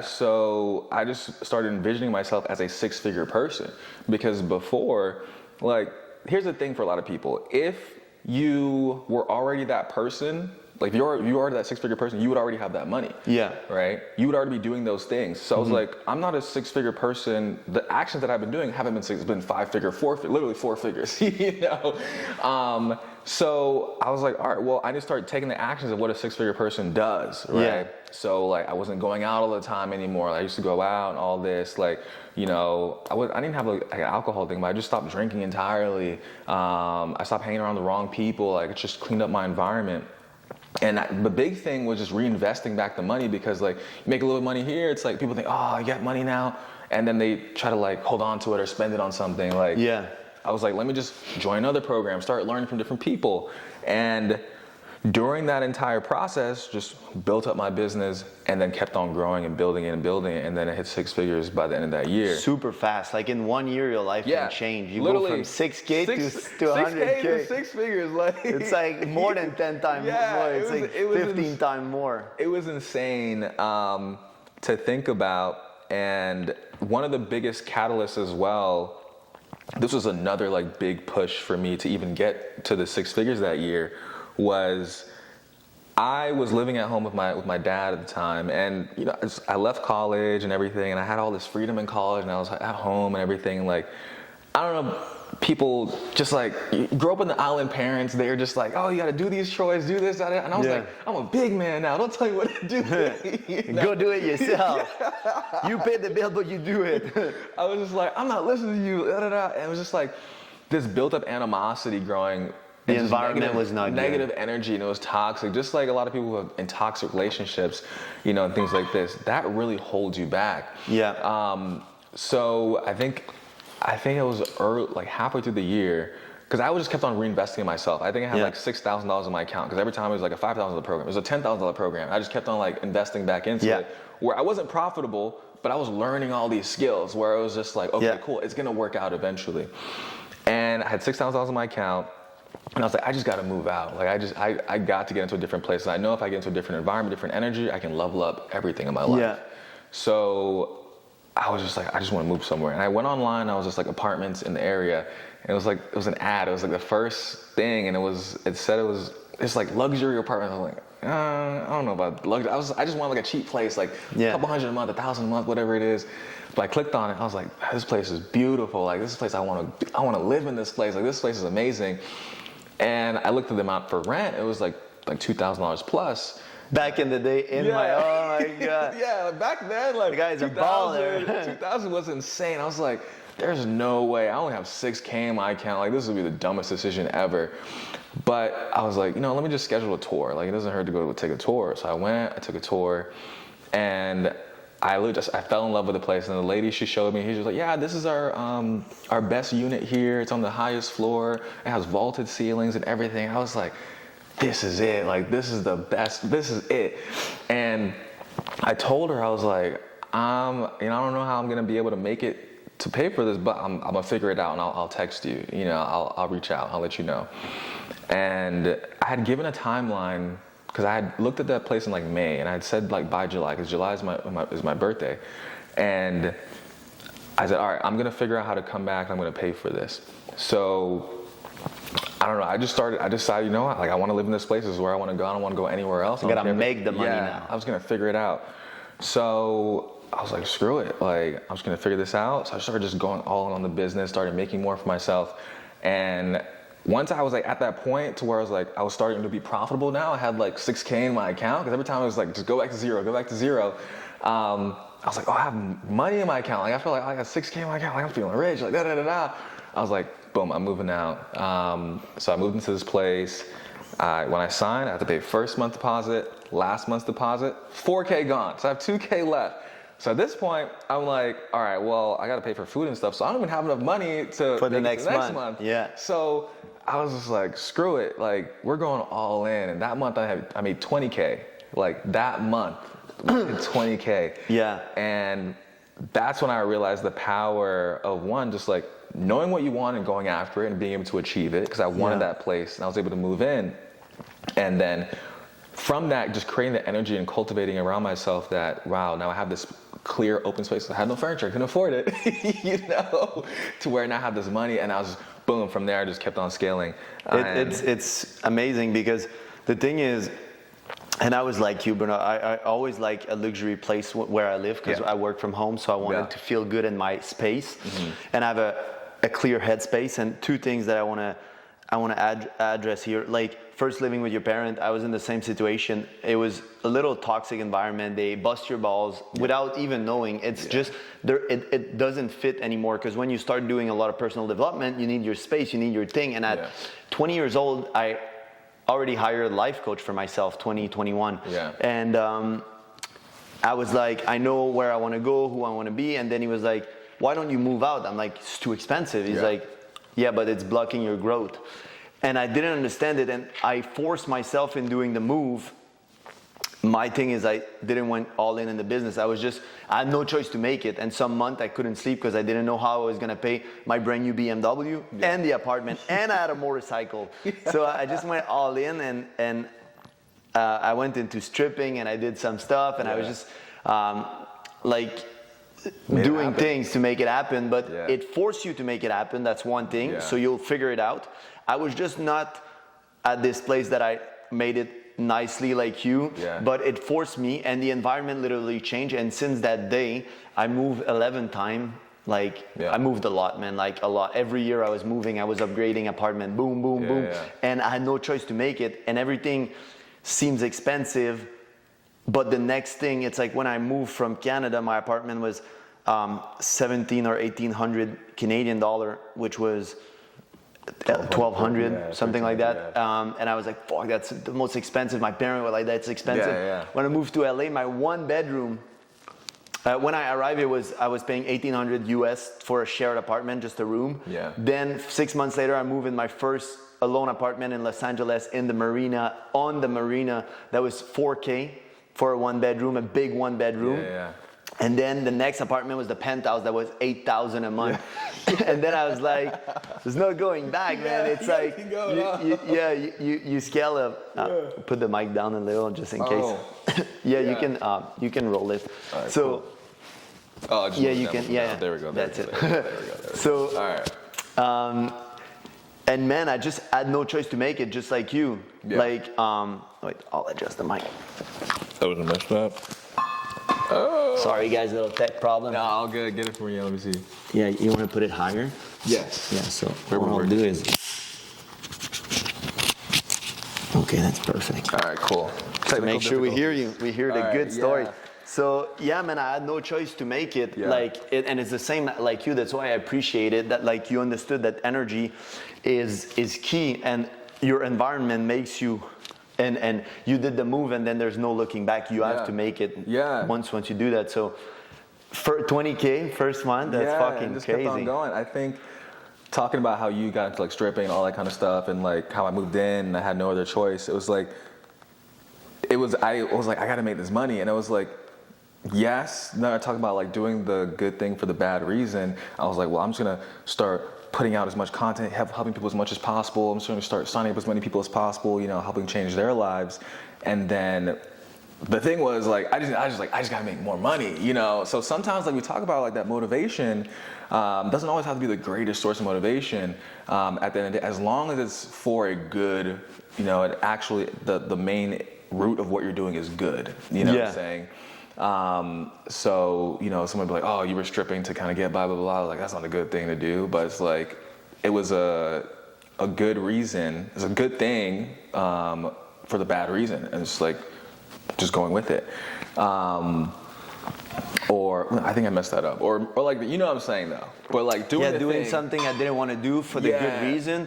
So I just started envisioning myself as a 6-figure person, because before, like, here's the thing for a lot of people. If you were already that person, like if you are that 6-figure person, you would already have that money. Right? You would already be doing those things. So I was like, I'm not a 6-figure person. The actions that I've been doing haven't been 6, it's been 5-figure, 4, literally 4 figures. So I was like, all right, well, I need to start taking the actions of what a six-figure person does, right? Yeah. So like, I wasn't going out all the time anymore. I used to go out and all this, like, you know, I didn't have like an alcohol thing, but I just stopped drinking entirely. I stopped hanging around the wrong people. Like, it just cleaned up my environment. And the big thing was just reinvesting back the money, because like, you make a little money here, it's like people think, oh, you got money now, and then they try to like hold on to it or spend it on something. Like, yeah. I was like, let me just join another program, start learning from different people. And during that entire process, just built up my business and then kept on growing and building it. And then it hit six figures by the end of that year. Super fast. Like in 1 year, your life can change. You go from 6K to 100K. To six figures. Like, it's like more than 10 times more. It's like 15 times more. It was insane to think about. And one of the biggest catalysts as well, this was another like big push for me to even get to the six figures that year, was I was living at home with my dad at the time, and you know, I left college and everything, and I had all this freedom in college, and I was at home and everything. Like, I don't know, people just like, you grow up in the island parents, they're just like, oh, you got to do these chores, do this, that, and I was like, I'm a big man now, don't tell me what to do. You know? Go do it yourself. You pay the bill, but you do it. I was just like, I'm not listening to you, and it was just like this built up animosity growing. The environment was not negative good. Energy, and it was toxic. Just like a lot of people who have in toxic relationships, you know, and things like this. That really holds you back. Yeah. So I think it was early, like halfway through the year, because I just kept on reinvesting in myself. I think I had like $6,000 in my account, because every time it was like a $5,000 program, it was a $10,000 program. I just kept on like investing back into it, where I wasn't profitable, but I was learning all these skills. Where it was just like, okay, cool, it's gonna work out eventually. And I had $6,000 in my account. And I was like, I just got to move out. Like, I got to get into a different place. And I know if I get into a different environment, different energy, I can level up everything in my life. Yeah. So I was just like, I just want to move somewhere. And I went online. I was just like, apartments in the area. And it was like, it was an ad. It was like the first thing. And it said it's like luxury apartment. I was like, I don't know about luxury. I just want like a cheap place, like a couple $100 a month, $1,000 a month, whatever it is. But I clicked on it. I was like, this place is beautiful. Like, this place, I want to live in this place. Like, this place is amazing. And I looked at the amount for rent. It was like $2,000 plus. Back in the day, oh my God. Yeah, back then, like, the guy's a baller. 2000 was insane. I was like, there's no way. I only have $6K in my account. Like, this would be the dumbest decision ever. But I was like, you know, let me just schedule a tour. Like, it doesn't hurt to go take a tour. So I went, I took a tour, and I fell in love with the place. And the lady she showed me, she was like, yeah, this is our best unit here. It's on the highest floor. It has vaulted ceilings and everything. I was like, this is it. Like, this is the best. This is it. And I told her, I was like, I don't know how I'm gonna be able to make it to pay for this, but I'm gonna figure it out, and I'll text you. You know, I'll reach out. I'll let you know. And I had given a timeline, because I had looked at that place in like May, and I had said like by July, because July is my birthday. And I said, all right, I'm gonna figure out how to come back, and I'm gonna pay for this. So I don't know, I decided, you know what, like, I wanna live in this place. This is where I wanna go. I don't wanna go anywhere else. You gotta make the money now. I was gonna figure it out. So I was like, screw it, like, I'm just gonna figure this out. So I started just going all in on the business, started making more for myself. And once I was like at that point to where I was starting to be profitable now, I had like $6K in my account, because every time I was like, just go back to zero. I was like, oh, I have money in my account. Like, I feel like I got $6K in my account. Like, I'm feeling rich. Like, da. I was like, boom, I'm moving out. So I moved into this place. When I signed, I had to pay first month deposit, last month's deposit, $4K gone. So I have $2K left. So at this point, I'm like, all right, well, I got to pay for food and stuff. So I don't even have enough money for the next month. Yeah. So I was just like, screw it. Like, we're going all in. And that month I made 20K. Like, that month, 20K. Yeah. And that's when I realized the power of, one, just like knowing what you want and going after it and being able to achieve it, because I wanted that place and I was able to move in. And then from that, just creating the energy and cultivating around myself that, wow, now I have this clear open space. I had no furniture, I couldn't afford it, you know, to where now I have this money, and I was just, boom, from there I just kept on scaling. It's amazing, because the thing is, and I was like you, but I always like a luxury place where I live, because I work from home, so I wanted to feel good in my space, and I have a clear headspace. And two things that I want to want to address here. Like, first living with your parent, I was in the same situation. It was a little toxic environment. They bust your balls without even knowing. It's just there. It doesn't fit anymore, because when you start doing a lot of personal development, you need your space, you need your thing. And at 20 years old, I already hired a life coach for myself, 21. Yeah. And I was like, I know where I want to go, who I want to be. And then he was like, why don't you move out? I'm like, it's too expensive. He's like, yeah, but it's blocking your growth. And I didn't understand it, and I forced myself in doing the move. My thing is, I didn't went all in the business. I had no choice to make it. And some month I couldn't sleep because I didn't know how I was gonna pay my brand new BMW and the apartment, and I had a motorcycle. So I just went all in, and I went into stripping, and I did some stuff, and I was just doing things to make it happen. But it forced you to make it happen. That's one thing. So you'll figure it out. I was just not at this place that I made it nicely like you, but it forced me, and the environment literally changed. And since that day, I moved 11 times. I moved a lot, man, like a lot. Every year I was moving, I was upgrading apartment, boom, boom, boom. And I had no choice to make it, and everything seems expensive. But the next thing, it's like when I moved from Canada, my apartment was 17 or 1800 Canadian dollar, which was 1200, something like that. And I was like, fuck, that's the most expensive. My parents were like, that's expensive. When I moved to LA, my one bedroom, when I arrived, I was paying 1800 US for a shared apartment, just a room. Then 6 months later, I moved in my first alone apartment in Los Angeles, in the marina, on the marina. That was 4K for a one bedroom, a big one bedroom. And then the next apartment was the penthouse that was $8,000 a month. And then I was like, there's no going back, man. It's like, you scale up. Put the mic down a little just in case. You can roll it. Right, so, cool. You can, there we go. That's it. There we go. So, all right. And man, I just had no choice to make it, just like you. Wait, I'll adjust the mic. That was messed up. Oh. Sorry, guys, little tech problem. No, all good. Get it for you. Let me see. Yeah, you want to put it higher? Yes. Yeah, so what I'll do is... Okay, that's perfect. All right, cool. So make sure we hear you. We hear the good story. So, yeah, man, I had no choice to make it. And it's the same like you. That's why I appreciate it, that like you understood that energy is key, and your environment makes you... And you did the move, and then there's no looking back. You have to make it once you do that. So for 20K first month, that's fucking just crazy. Kept on going. I think talking about how you got into like stripping and all that kind of stuff, and like how I moved in and I had no other choice. I was like, I got to make this money, and it was like, yes. Now I talk about like doing the good thing for the bad reason. I was like, well, I'm just gonna start putting out as much content, helping people as much as possible. I'm just going to start signing up as many people as possible, helping change their lives. And then the thing was like, I just got to make more money, So sometimes like we talk about like that motivation doesn't always have to be the greatest source of motivation. At the end of the day, as long as it's for a good, it actually the main root of what you're doing is good. You know what I'm saying? So, someone would be like, oh, you were stripping to kind of get blah, blah, blah. Like, that's not a good thing to do. But it's like, it was a good reason. It's a good thing for the bad reason. And it's like, just going with it. Or, I think I messed that up. Or like, you know what I'm saying, though. But like doing something I didn't want to do for the good reason.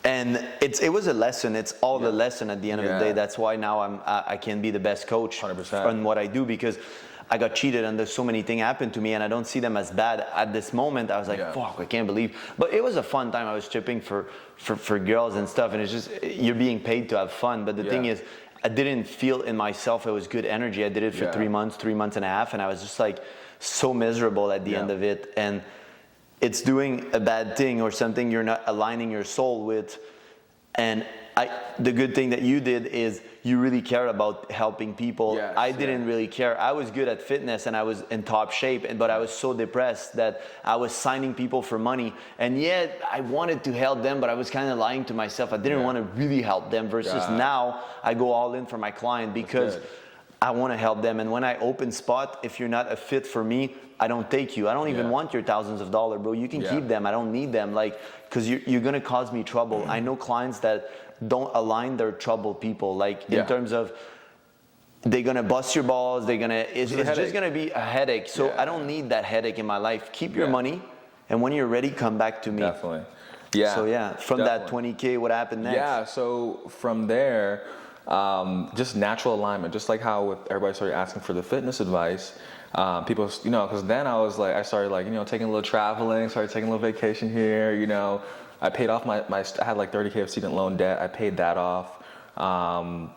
And it was a lesson. It's all the lesson at the end of the day. That's why now I can be the best coach 100%. On what I do, because I got cheated and there's so many things happened to me, and I don't see them as bad at this moment. I was like, fuck, I can't believe. But it was a fun time. I was stripping for girls and stuff, and it's just, you're being paid to have fun. But the thing is, I didn't feel in myself it was good energy. I did it for 3 months and a half, and I was just like so miserable at the end of it. And it's doing a bad thing or something you're not aligning your soul with. And the good thing that you did is you really cared about helping people. I didn't really care. I was good at fitness and I was in top shape, but I was so depressed that I was signing people for money. And yet I wanted to help them, but I was kind of lying to myself. I didn't want to really help them versus now I go all in for my client because I want to help them. And when I open spot, if you're not a fit for me, I don't take you. I don't even want your thousands of dollars, bro. You can keep them. I don't need them. Like, because you're going to cause me trouble. I know clients that don't align their trouble people, like in terms of they're going to bust your balls. It's just going to be a headache. So I don't need that headache in my life. Keep your money. And when you're ready, come back to me. Definitely. Yeah. So from that 20K, what happened next? Yeah. So from there, just natural alignment, just like how everybody started asking for the fitness advice. People, because then I started taking a little traveling, started taking a little vacation here. I paid off I had like 30K of student loan debt. I paid that off. I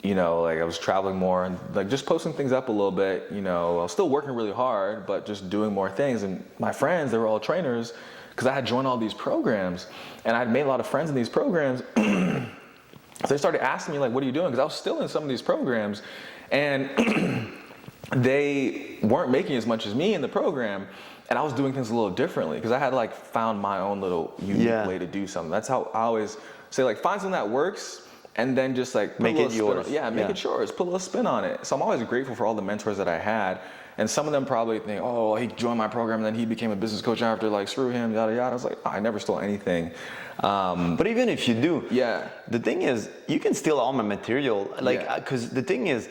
was traveling more and like just posting things up a little bit. I was still working really hard, but just doing more things. And my friends, they were all trainers because I had joined all these programs and I had made a lot of friends in these programs. So they started asking me like, what are you doing? Because I was still in some of these programs and they weren't making as much as me in the program. And I was doing things a little differently because I had like found my own little unique way to do something. That's how I always say, like, find something that works and then just like make it yours. Make it yours. Put a little spin on it. So I'm always grateful for all the mentors that I had. And some of them probably think, oh, he joined my program and then he became a business coach after, like, screw him, yada, yada. I was like, oh, I never stole anything. But even if you do, the thing is, you can steal all my material. Like, because the thing is,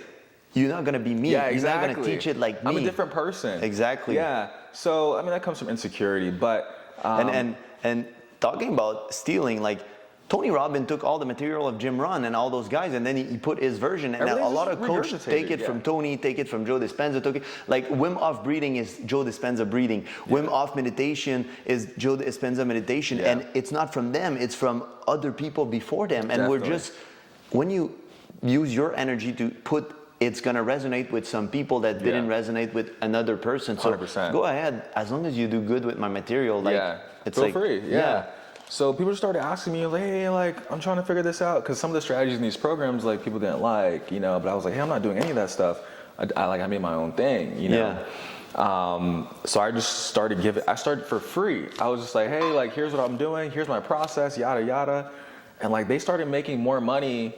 you're not going to be me. Yeah, exactly. You're not going to teach it like me. I'm a different person. Exactly. Yeah. So, I mean, that comes from insecurity. But and talking about stealing, like, Tony Robbins took all the material of Jim Rohn and all those guys, and then he put his version. And a lot of coaches take it from Tony, take it from Joe Dispenza. Like Wim Hof breathing is Joe Dispenza breathing. Wim Hof meditation is Joe Dispenza meditation. And it's not from them, it's from other people before them. And we're just, when you use your energy to put, it's going to resonate with some people that didn't resonate with another person. So 100%. Go ahead, as long as you do good with my material. Like, it's feel like free. So people started asking me, like, hey, like, I'm trying to figure this out. Because some of the strategies in these programs, like, people didn't like, but I was like, hey, I'm not doing any of that stuff. I made my own thing, So I just started I started for free. I was just like, hey, like, here's what I'm doing. Here's my process, yada, yada. And, like, they started making more money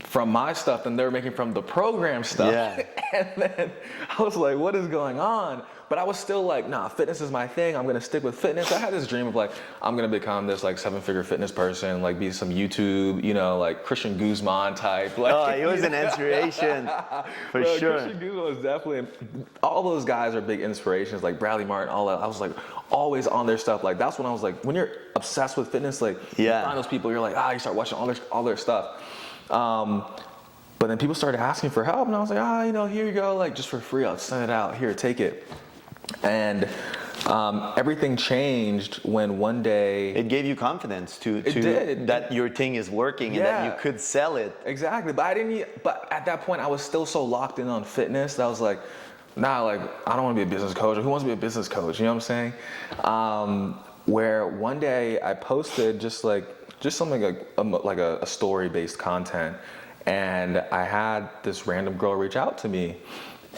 from my stuff than they were making from the program stuff. And then I was like, what is going on? But I was still like, nah, fitness is my thing. I'm going to stick with fitness. I had this dream of like, I'm going to become this like 7-figure fitness person, like be some YouTube, like Christian Guzman type. Like, he was an inspiration for sure. Christian Guzman was definitely, all those guys are big inspirations, like Bradley Martin, all that. I was like always on their stuff. Like that's when I was like, when you're obsessed with fitness, like you find those people, you're like, you start watching all their stuff. But then people started asking for help and I was like, here you go, like just for free, I'll send it out, here, take it. And everything changed when one day it gave you confidence that your thing is working and that you could sell it. Exactly. But at that point I was still so locked in on fitness that I was like, nah, like I don't want to be a business coach. Who wants to be a business coach? You know what I'm saying? Where one day I posted just something like a story-based content, and I had this random girl reach out to me,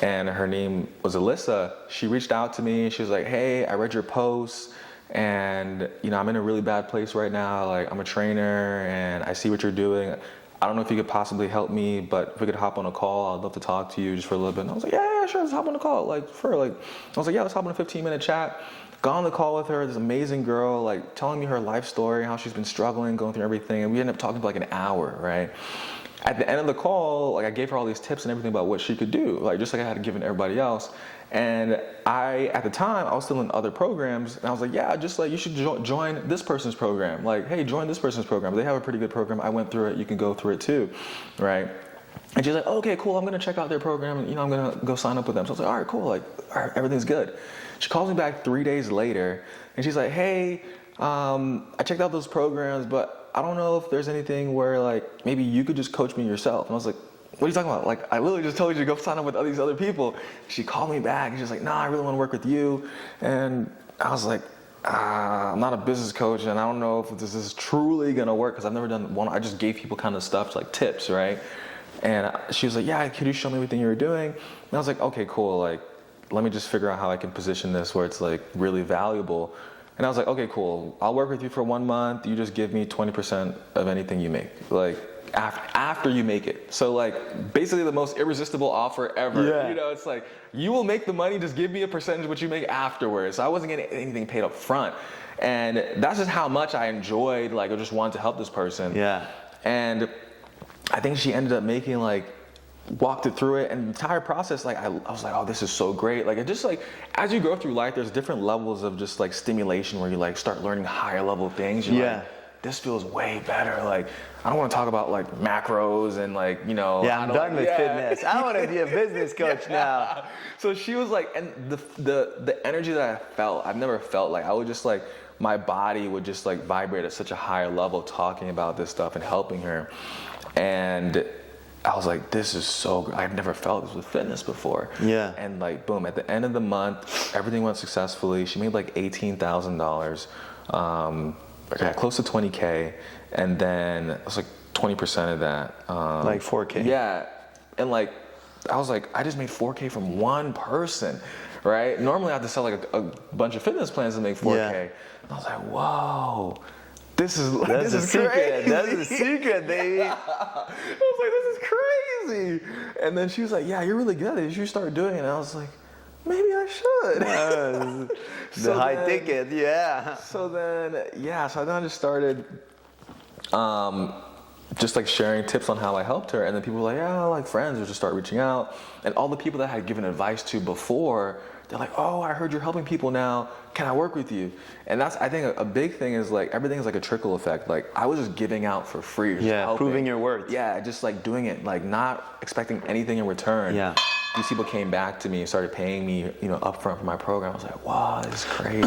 and her name was Alyssa. She reached out to me. She was like, hey, I read your posts, and I'm in a really bad place right now. Like I'm a trainer, and I see what you're doing. I don't know if you could possibly help me, but if we could hop on a call, I'd love to talk to you just for a little bit. And I was like, yeah, sure, let's hop on a call. I was like, yeah, let's hop on a 15-minute chat. Got on the call with her, this amazing girl, like telling me her life story, how she's been struggling, going through everything. And we ended up talking for like an hour, right? At the end of the call, like I gave her all these tips and everything about what she could do, like just like I had given everybody else. And at the time, I was still in other programs, and I was like, yeah, just like you should join this person's program. Like, hey, join this person's program. They have a pretty good program. I went through it. You can go through it too, right? And she's like, okay, cool. I'm gonna check out their program, and I'm gonna go sign up with them. So I was like, all right, cool. Like, all right, everything's good. She calls me back 3 days later, and she's like, hey, I checked out those programs, but I don't know if there's anything where like maybe you could just coach me yourself. And I was like, what are you talking about? Like, I literally just told you to go sign up with all these other people. She called me back and she's like, nah, I really want to work with you. And I was like, I'm not a business coach and I don't know if this is truly going to work because I've never done one. I just gave people kind of stuff like tips, right? And she was like, yeah, could you show me everything you were doing? And I was like, okay, cool. Like, let me just figure out how I can position this where it's like really valuable. And I was like, okay, cool. I'll work with you for 1 month. You just give me 20% of anything you make. Like, after you make it. So like basically the most irresistible offer ever. Yeah. You know, it's like, you will make the money, just give me a percentage of what you make afterwards. So I wasn't getting anything paid up front. And that's just how much I enjoyed, like I just wanted to help this person. Yeah. And I think she ended up making like, walked it through it, and the entire process, like I was like, oh, this is so great. Like it just like, as you go through life, there's different levels of just like stimulation where you like start learning higher level things. You're like, this feels way better. Like I don't want to talk about like macros and like, you know. Yeah, I'm done with fitness. I want to be a business coach now. So she was like, and the energy that I felt, I've never felt like, I would just like, my body would just like vibrate at such a higher level talking about this stuff and helping her. And I was like, this is so good. I've never felt this with fitness before. Yeah. And like, boom, at the end of the month, everything went successfully. She made like $18,000, close to 20K. And then it was like 20% of that. Like 4K. Yeah. And like, I was like, I just made 4K from one person, right? Normally I have to sell like a bunch of fitness plans to make 4K. Yeah. And I was like, whoa. This is secret. crazy. That's a secret, baby. I was like, this is crazy. And then she was like, yeah, you're really good at it. You should start doing it. And I was like, maybe I should. The high ticket, yeah. So then I just started just like sharing tips on how I helped her. And then people were like, yeah, like friends would just start reaching out. And all the people that I had given advice to before, they're like, oh, I heard you're helping people now. Can I work with you? And that's, I think a big thing is like, everything is like a trickle effect. Like I was just giving out for free. Yeah, proving your worth. Yeah, just like doing it, like not expecting anything in return. Yeah. These people came back to me and started paying me, you know, upfront for my program. I was like, wow, this is crazy.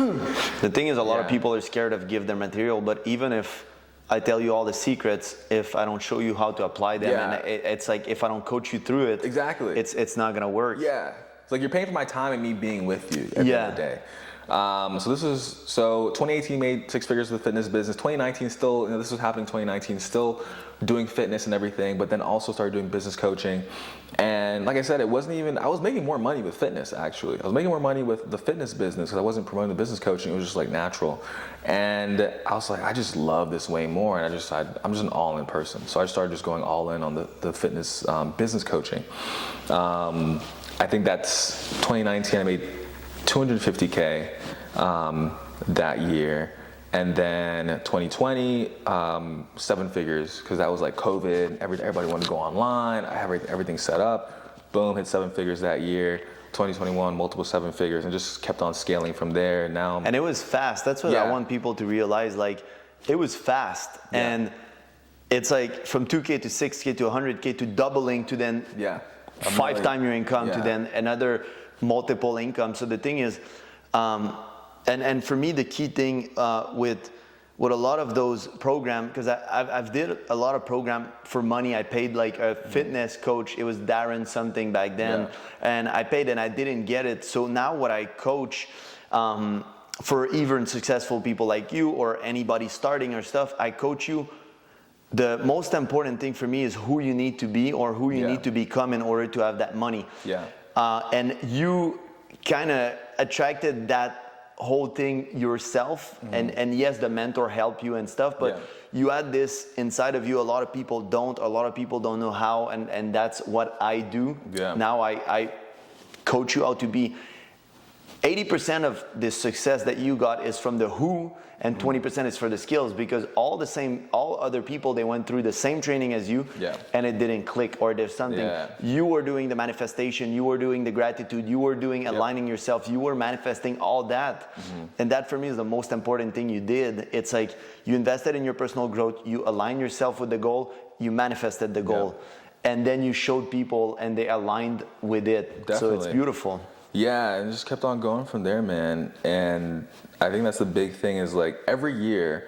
The thing is, a lot of people are scared of give their material, but even if I tell you all the secrets, if I don't show you how to apply them, and it's like if I don't coach you through it, exactly, it's not gonna work. Yeah, it's like you're paying for my time and me being with you at the end of the day. So 2018 made 6 figures with the fitness business. 2019 still, you know, this was happening. 2019 still doing fitness and everything, but then also started doing business coaching. And like I said, it wasn't even, I was making more money with fitness actually. I was making more money with the fitness business because I wasn't promoting the business coaching. It was just like natural. And I was like, I just love this way more. And I'm just an all-in person. So I started just going all in on the fitness business coaching. I think that's 2019. I made $250K that year. And then 2020, 7 figures, because that was like COVID. Everybody wanted to go online. I have everything set up. Boom, hit 7 figures that year. 2021, multiple 7 figures, and just kept on scaling from there. Now, and it was fast. That's what I want people to realize. Like, it was fast, and it's like from 2K to 6K to 100K to doubling to then 5 times your income to then another multiple income. So the thing is, and for me, the key thing with a lot of those programs, because I've did a lot of program for money. I paid like a fitness coach. It was Darren something back then, and I paid and I didn't get it. So now what I coach for even successful people like you or anybody starting or stuff, I coach you. The most important thing for me is who you need to be or who you need to become in order to have that money. And you kind of attracted that whole thing yourself, and yes, the mentor helped you and stuff, but you had this inside of you. A lot of people don't know how, and that's what I do. Now I coach you how to be. 80% of the success that you got is from the who, and 20% is for the skills, because all other people, they went through the same training as you, and it didn't click, or there's something. You were doing the manifestation, you were doing the gratitude, you were doing aligning yourself, you were manifesting all that. And that for me is the most important thing you did. It's like you invested in your personal growth, you aligned yourself with the goal, you manifested the goal, and then you showed people and they aligned with it. So it's beautiful. Yeah, and just kept on going from there, man. And I think that's the big thing is like every year,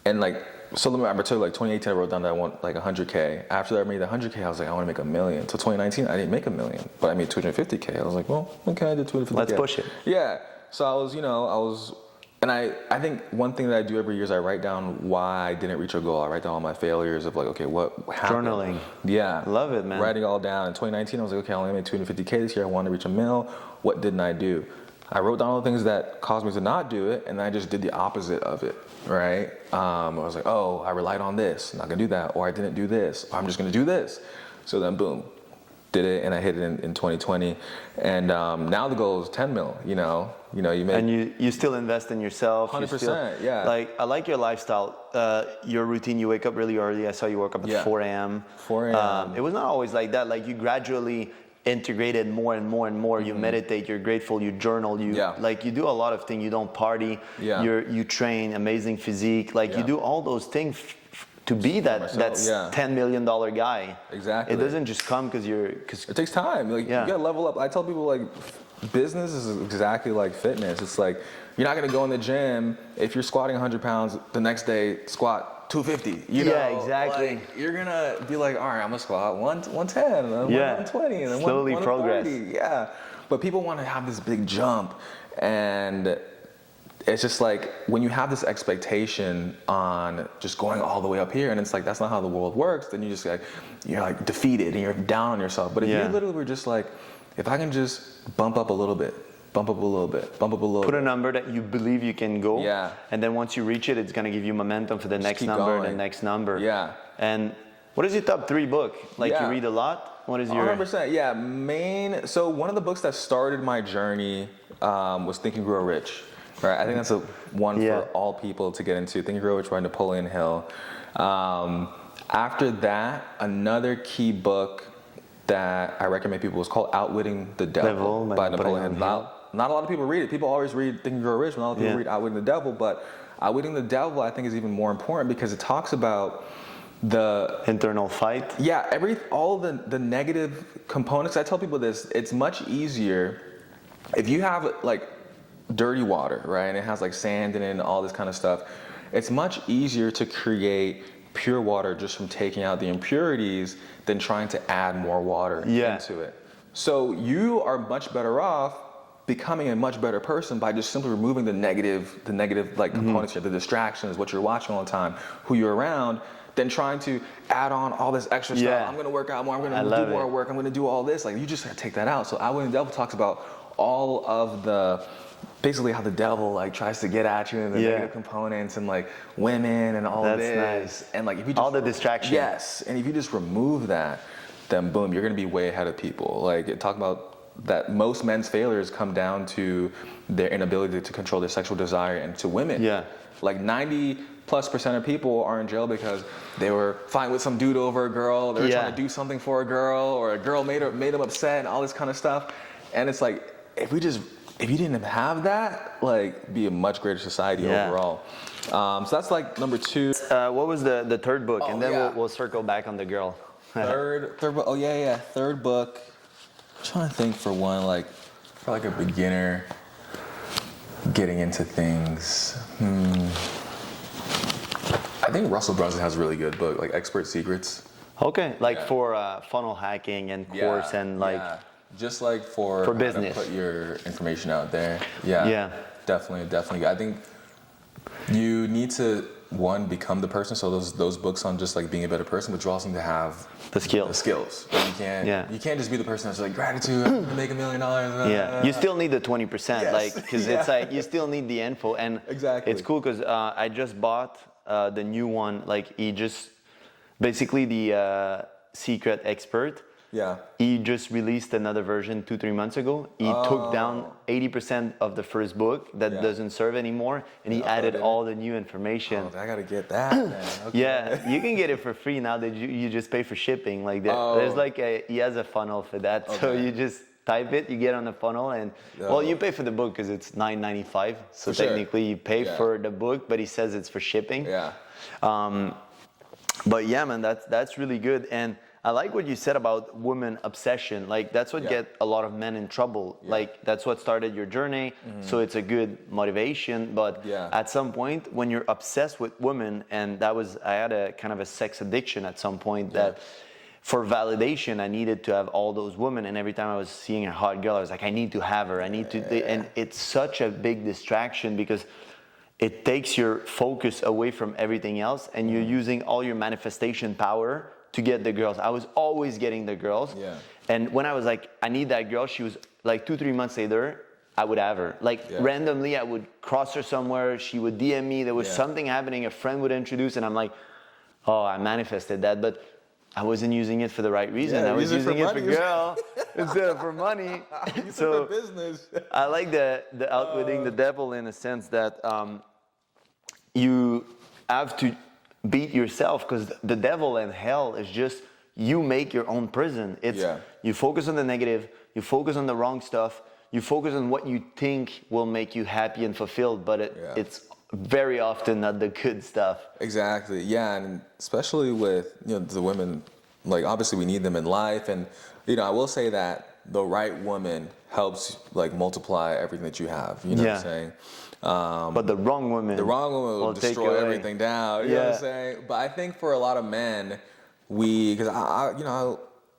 and like, so I remember like 2018, I wrote down that I want like 100K. After that, I made the 100K, I was like, I want to make $1 million. So 2019, I didn't make $1 million, but I made 250K. I was like, well, okay, I did 250K. Let's push it. Yeah. So I was, and I think one thing that I do every year is I write down why I didn't reach a goal. I write down all my failures of like, okay, what happened? Journaling. Yeah. Love it, man. Writing all down. In 2019, I was like, okay, I only made 250K this year. I wanted to reach $1 million. What didn't I do? I wrote down all the things that caused me to not do it, and then I just did the opposite of it, right? I was like, oh, I relied on this, I'm not gonna do that, or I didn't do this, or I'm just gonna do this. So then boom, did it, and I hit it in 2020. And now the goal is 10 mil, you make. And you still invest in yourself. 100%, yeah. Like, I like your lifestyle, your routine. You wake up really early. I saw you woke up at 4 a.m. 4 a.m. It was not always like that. Like, you gradually integrated more and more and more. You meditate, you're grateful, you journal, you do a lot of things. You don't party, you train, amazing physique, you do all those things to be that $10 million guy. Exactly. It doesn't just come because it takes time. You gotta level up. I tell people business is exactly like fitness. It's like you're not gonna go in the gym if you're squatting 100 pounds the next day squat 250. Exactly. You're gonna be like, all right, I'm gonna squat 110, and then 120, and then slowly 130. progress. Yeah. But people want to have this big jump, and it's just like when you have this expectation on just going all the way up here, and it's like that's not how the world works. Then you're defeated and you're down on yourself. But if you literally were just like, if I can just bump up a little bit, bump up a little bit, bump up a little bit. Put a number that you believe you can go. Yeah. And then once you reach it, it's going to give you momentum for the next number and the next number. Yeah. And what is your top 3 book? You read a lot? What is your... 100%, yeah. So one of the books that started my journey was Think and Grow Rich. Right? I think that's one for all people to get into. Think and Grow Rich by Napoleon Hill. After that, another key book that I recommend people is called Outwitting the Devil by Napoleon Hill. Not a lot of people read it. People always read Think and Grow Rich, but not a lot of people read Outwitting the Devil. But Outwitting the Devil, I think, is even more important because it talks about the internal fight. Yeah, all the negative components. I tell people this: it's much easier if you have dirty water, right, and it has sand in it and all this kind of stuff. It's much easier to create pure water just from taking out the impurities than trying to add more water into it. So you are much better off becoming a much better person by just simply removing the negative components, the distractions, what you're watching all the time, who you're around, than trying to add on all this extra stuff. I'm going to work out more. I'm going to do more work. I'm going to do all this. You just got to take that out. So Outwitting the Devil talks about all of basically how the devil tries to get at you and the negative components and women and all of this. That's nice. And if you just, all the distractions. Yes. And if you just remove that, then boom, you're going to be way ahead of people. Talk about that most men's failures come down to their inability to control their sexual desire, and to women. 90+% of people are in jail because they were fighting with some dude over a girl, they were trying to do something for a girl, or a girl made them upset and all this kind of stuff. And it's if you didn't have that, be a much greater society overall. So that's number 2. What was the third book? And then we'll circle back on the girl. Third book. Oh yeah. Third book. I'm trying to think for one for a beginner getting into things. I think Russell Brunson has a really good book, Expert Secrets. Okay, for funnel hacking and course and just for business, how to put your information out there. Yeah. Definitely. I think you need to become the person. So those books on just being a better person, but you also need to have the skills. You can't just be the person that's gratitude, I'm gonna make $1 million. You still need the 20%, because it's you still need the info. And it's cool because I just bought the new one. He just basically the Secret Expert. Yeah. He just released another version 2-3 months ago. He took down 80% of the first book that doesn't serve anymore, and he added all the new information. I gotta get that, man. Okay. Yeah, you can get it for free now. That you just pay for shipping. There's he has a funnel for that. Okay. So you just type it, you get on the funnel, and you pay for the book because it's $9.95. So technically you pay for the book, but he says it's for shipping. Yeah. But yeah, man, that's really good. And I like what you said about women obsession. That's what get a lot of men in trouble. That's what started your journey. So it's a good motivation. But at some point, when you're obsessed with women, and I had a kind of a sex addiction at some point that for validation, I needed to have all those women. And every time I was seeing a hot girl, I was I need to have her. I need to. And it's such a big distraction because it takes your focus away from everything else, and you're using all your manifestation power to get the girls. I was always getting the girls. And when I was I need that girl, she was 2-3 months later, I would have her. Like randomly, I would cross her somewhere. She would DM me. There was something happening. A friend would introduce, and I'm like, oh, I manifested that, but I wasn't using it for the right reason. I was using it for girl instead of for money. So for business. I like the outwitting the devil in a sense that you have to beat yourself, because the devil and hell is just, you make your own prison. It's you focus on the negative, you focus on the wrong stuff, you focus on what you think will make you happy and fulfilled, but it's very often not the good stuff. Exactly. Yeah, and especially with the women, like obviously we need them in life, and I will say that the right woman helps like multiply everything that you have. You know what I'm saying? But the wrong woman will destroy everything down. You know what I'm saying? But I think for a lot of men, because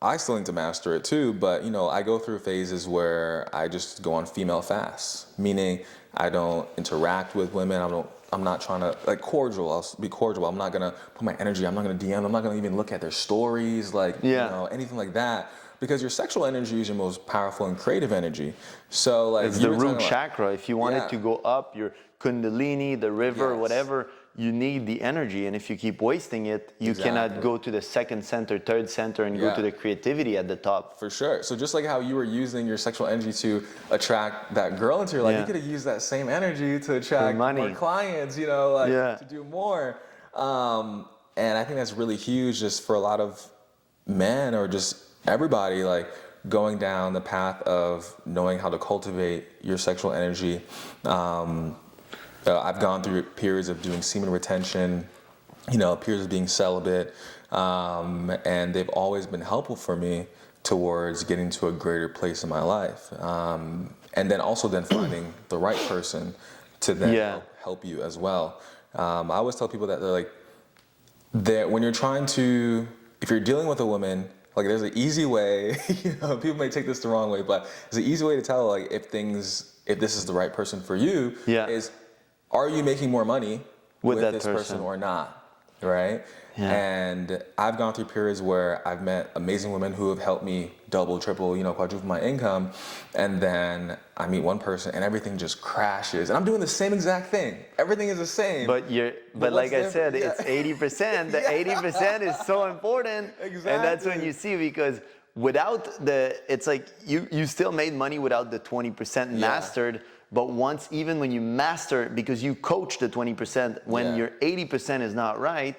I still need to master it too, but I go through phases where I just go on female fasts, meaning I don't interact with women. I'm not trying to like cordial. I'll be cordial. I'm not gonna put my energy. I'm not gonna DM. I'm not gonna even look at their stories, like anything like that. Because your sexual energy is your most powerful and creative energy. So like it's the root chakra. If you want it to go up, your kundalini, the river, whatever, you need the energy. And if you keep wasting it, you cannot go to the second center, third center, and go to the creativity at the top. For sure. So just like how you were using your sexual energy to attract that girl into your life, you could have used that same energy to attract more clients, to do more. And I think that's really huge just for a lot of men, or just everybody, like going down the path of knowing how to cultivate your sexual energy. I've gone through periods of doing semen retention, periods of being celibate, and they've always been helpful for me towards getting to a greater place in my life. And then also finding the right person to then help you as well. I always tell people that when you're trying to, if you're dealing with a woman, like there's an easy way, people may take this the wrong way, but there's an easy way to tell like if this is the right person for you, is are you making more money with this person or not, right? Yeah. And I've gone through periods where I've met amazing women who have helped me double, triple, quadruple my income, and then I meet one person and everything just crashes, and I'm doing the same exact thing. Everything is the same. But like I said, it's 80%. The 80% is so important. Exactly. And that's when you see, because without it's like you still made money without the 20% mastered. But even when you master it, because you coach the 20%, when your 80% is not right,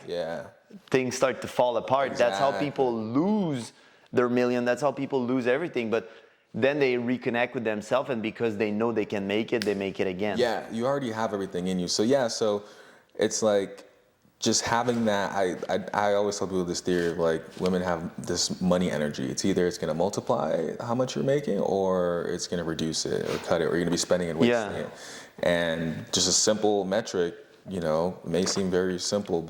things start to fall apart. Exactly. That's how people lose their million. That's how people lose everything. But then they reconnect with themselves, and because they know they can make it, they make it again. Yeah, you already have everything in you. So it's like just having that. I always tell people this theory of like women have this money energy. It's either it's going to multiply how much you're making, or it's going to reduce it or cut it, or you're going to be spending and wasting it. And just a simple metric, may seem very simple,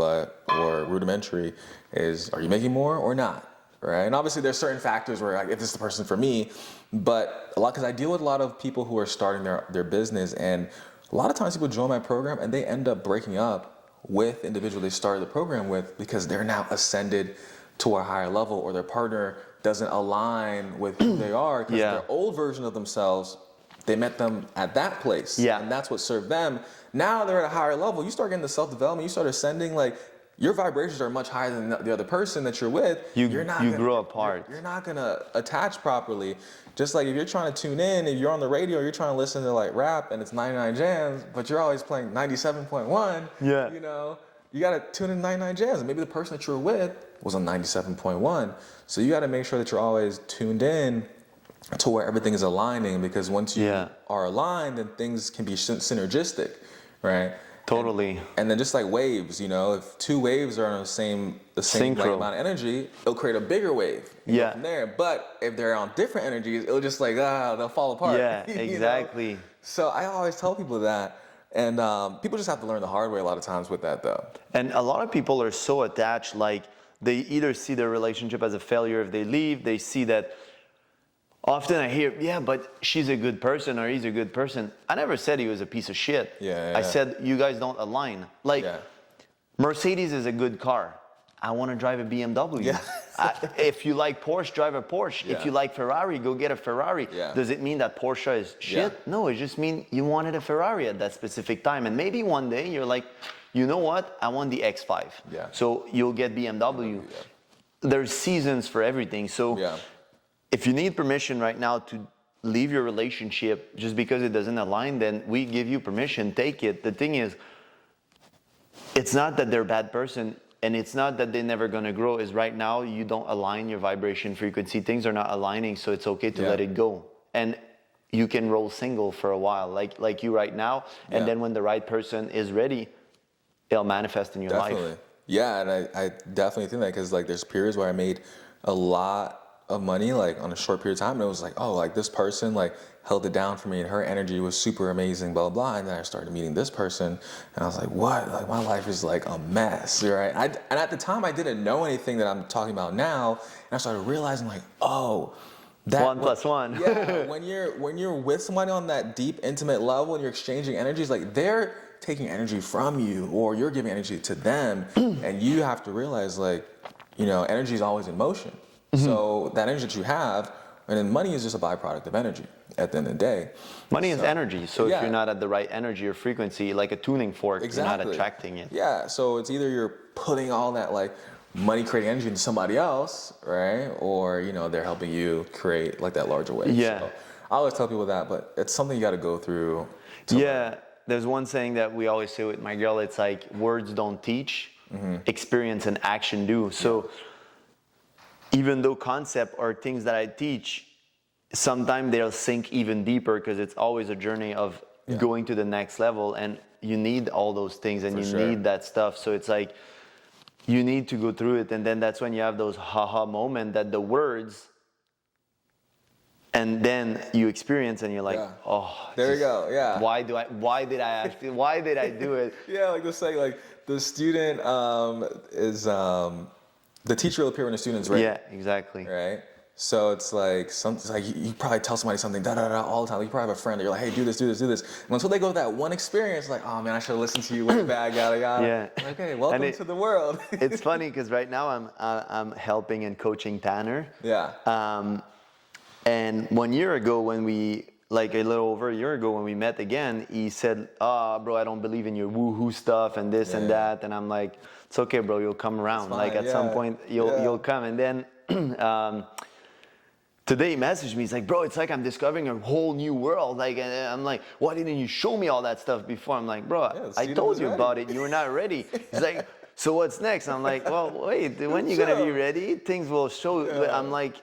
or rudimentary, is are you making more or not? Right? And obviously there's certain factors where like if this is the person for me, but because I deal with a lot of people who are starting their business, and a lot of times people join my program and they end up breaking up with individual they started the program with because they're now ascended to a higher level, or their partner doesn't align with who they are, because their old version of themselves, they met them at that place, and that's what served them. Now they're at a higher level. You start getting the self-development, you start ascending, like your vibrations are much higher than the other person that you're with. You grow apart. You're not gonna attach properly. Just like if you're trying to tune in, if you're on the radio, you're trying to listen to like rap and it's 99 jams, but you're always playing 97.1. You gotta tune in 99 jams, and maybe the person that you're with was on 97.1. So you gotta make sure that you're always tuned in to where everything is aligning, because once you are aligned, then things can be synergistic, right? Totally. And then just like waves, if two waves are on the same like, amount of energy, it'll create a bigger wave. From there. But if they're on different energies, it'll just like they'll fall apart. Yeah, exactly. So I always tell people that, and people just have to learn the hard way a lot of times with that, though. And a lot of people are so attached, like they either see their relationship as a failure if they leave. They see that. Often I hear, but she's a good person or he's a good person. I never said he was a piece of shit. I said, you guys don't align. Like, Mercedes is a good car. I want to drive a BMW. If you like Porsche, drive a Porsche. Yeah. If you like Ferrari, go get a Ferrari. Yeah. Does it mean that Porsche is shit? Yeah. No, it just means you wanted a Ferrari at that specific time. And maybe one day you're like, you know what? I want the X5. Yeah. So you'll get BMW. Yeah. There's seasons for everything. So if you need permission right now to leave your relationship just because it doesn't align, then we give you permission, take it. The thing is, it's not that they're a bad person, and it's not that they're never gonna grow. Is right now you don't align your vibration frequency. Things are not aligning, so it's okay to let it go. And you can roll single for a while, like you right now, and then when the right person is ready, it'll manifest in your life. Yeah, and I definitely think that, because like there's periods where I made a lot of money like on a short period of time, and it was like, oh, like this person like held it down for me, and her energy was super amazing, blah blah. And then I started meeting this person, and I was like, what? Like my life is like a mess, right? And at the time I didn't know anything that I'm talking about now, and I started realizing like, oh, that 1 + 1. Yeah, when you're with somebody on that deep, intimate level, and you're exchanging energies, like they're taking energy from you, or you're giving energy to them, and you have to realize like, you know, energy is always in motion. So that energy that you have, and then money is just a byproduct of energy at the end of the day. Money is energy. So if you're not at the right energy or frequency, like a tuning fork, you're not attracting it. Yeah. So it's either you're putting all that like money creating energy into somebody else, right? Or, you know, they're helping you create like that larger wave. Yeah. So I always tell people that, but it's something you got to go through. There's one saying that we always say with my girl, it's like words don't teach, experience and action do. So even though concept or things that I teach, sometimes they'll sink even deeper, because it's always a journey of going to the next level, and you need all those things, and need that stuff. So it's like you need to go through it, and then that's when you have those haha moment that the words, and then you experience, and you're like, oh, there you go. Yeah. Why did I do it? Yeah, like this saying, like the student is the teacher will appear when the student's ready. Yeah, exactly. Right. So it's like you probably tell somebody something all the time. Like you probably have a friend that you're like, hey, do this. And until they go with that one experience, like, oh man, I should have listened to you way back, yada yada. Yeah. Okay, welcome to the world. It's funny because right now I'm helping and coaching Tanner. Yeah. And 1 year ago when a little over a year ago when we met again, he said, bro, I don't believe in your woohoo stuff and this and that. And I'm like, it's okay, bro, you'll come around. Like at some point you'll come. And then today he messaged me, he's like, bro, it's like I'm discovering a whole new world. Like, and I'm like, why didn't you show me all that stuff before? I'm like, bro, I told you about it. You were not ready. He's like, so what's next? I'm like, well, wait, when you're going to be ready, things will show. I'm like,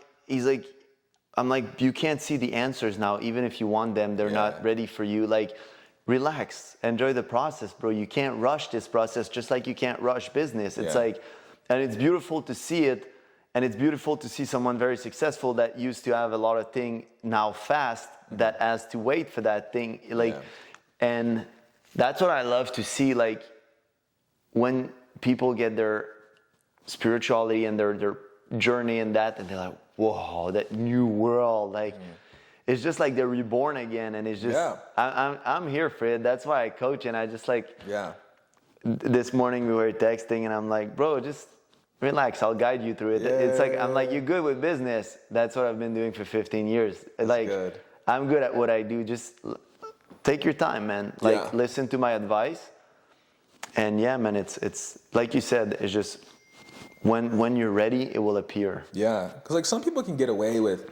I'm like, you can't see the answers now. Even if you want them, they're not ready for you. Like, relax, enjoy the process, bro. You can't rush this process, just like you can't rush business. It's like, and it's beautiful to see it. And it's beautiful to see someone very successful that used to have a lot of things now fast that has to wait for that thing. Like, and that's what I love to see. Like, when people get their spirituality and their journey and that, and they're like, whoa, that new world. Like, it's just like they're reborn again. And it's just, I'm here for it. That's why I coach. And I just like, this morning we were texting and I'm like, bro, just relax. I'll guide you through it. It's like, I'm like, you're good with business. That's what I've been doing for 15 years. Like, I'm good at what I do. Just take your time, man. Like, listen to my advice. And yeah, man, it's like you said, it's just, when you're ready, it will appear. Yeah, because like some people can get away with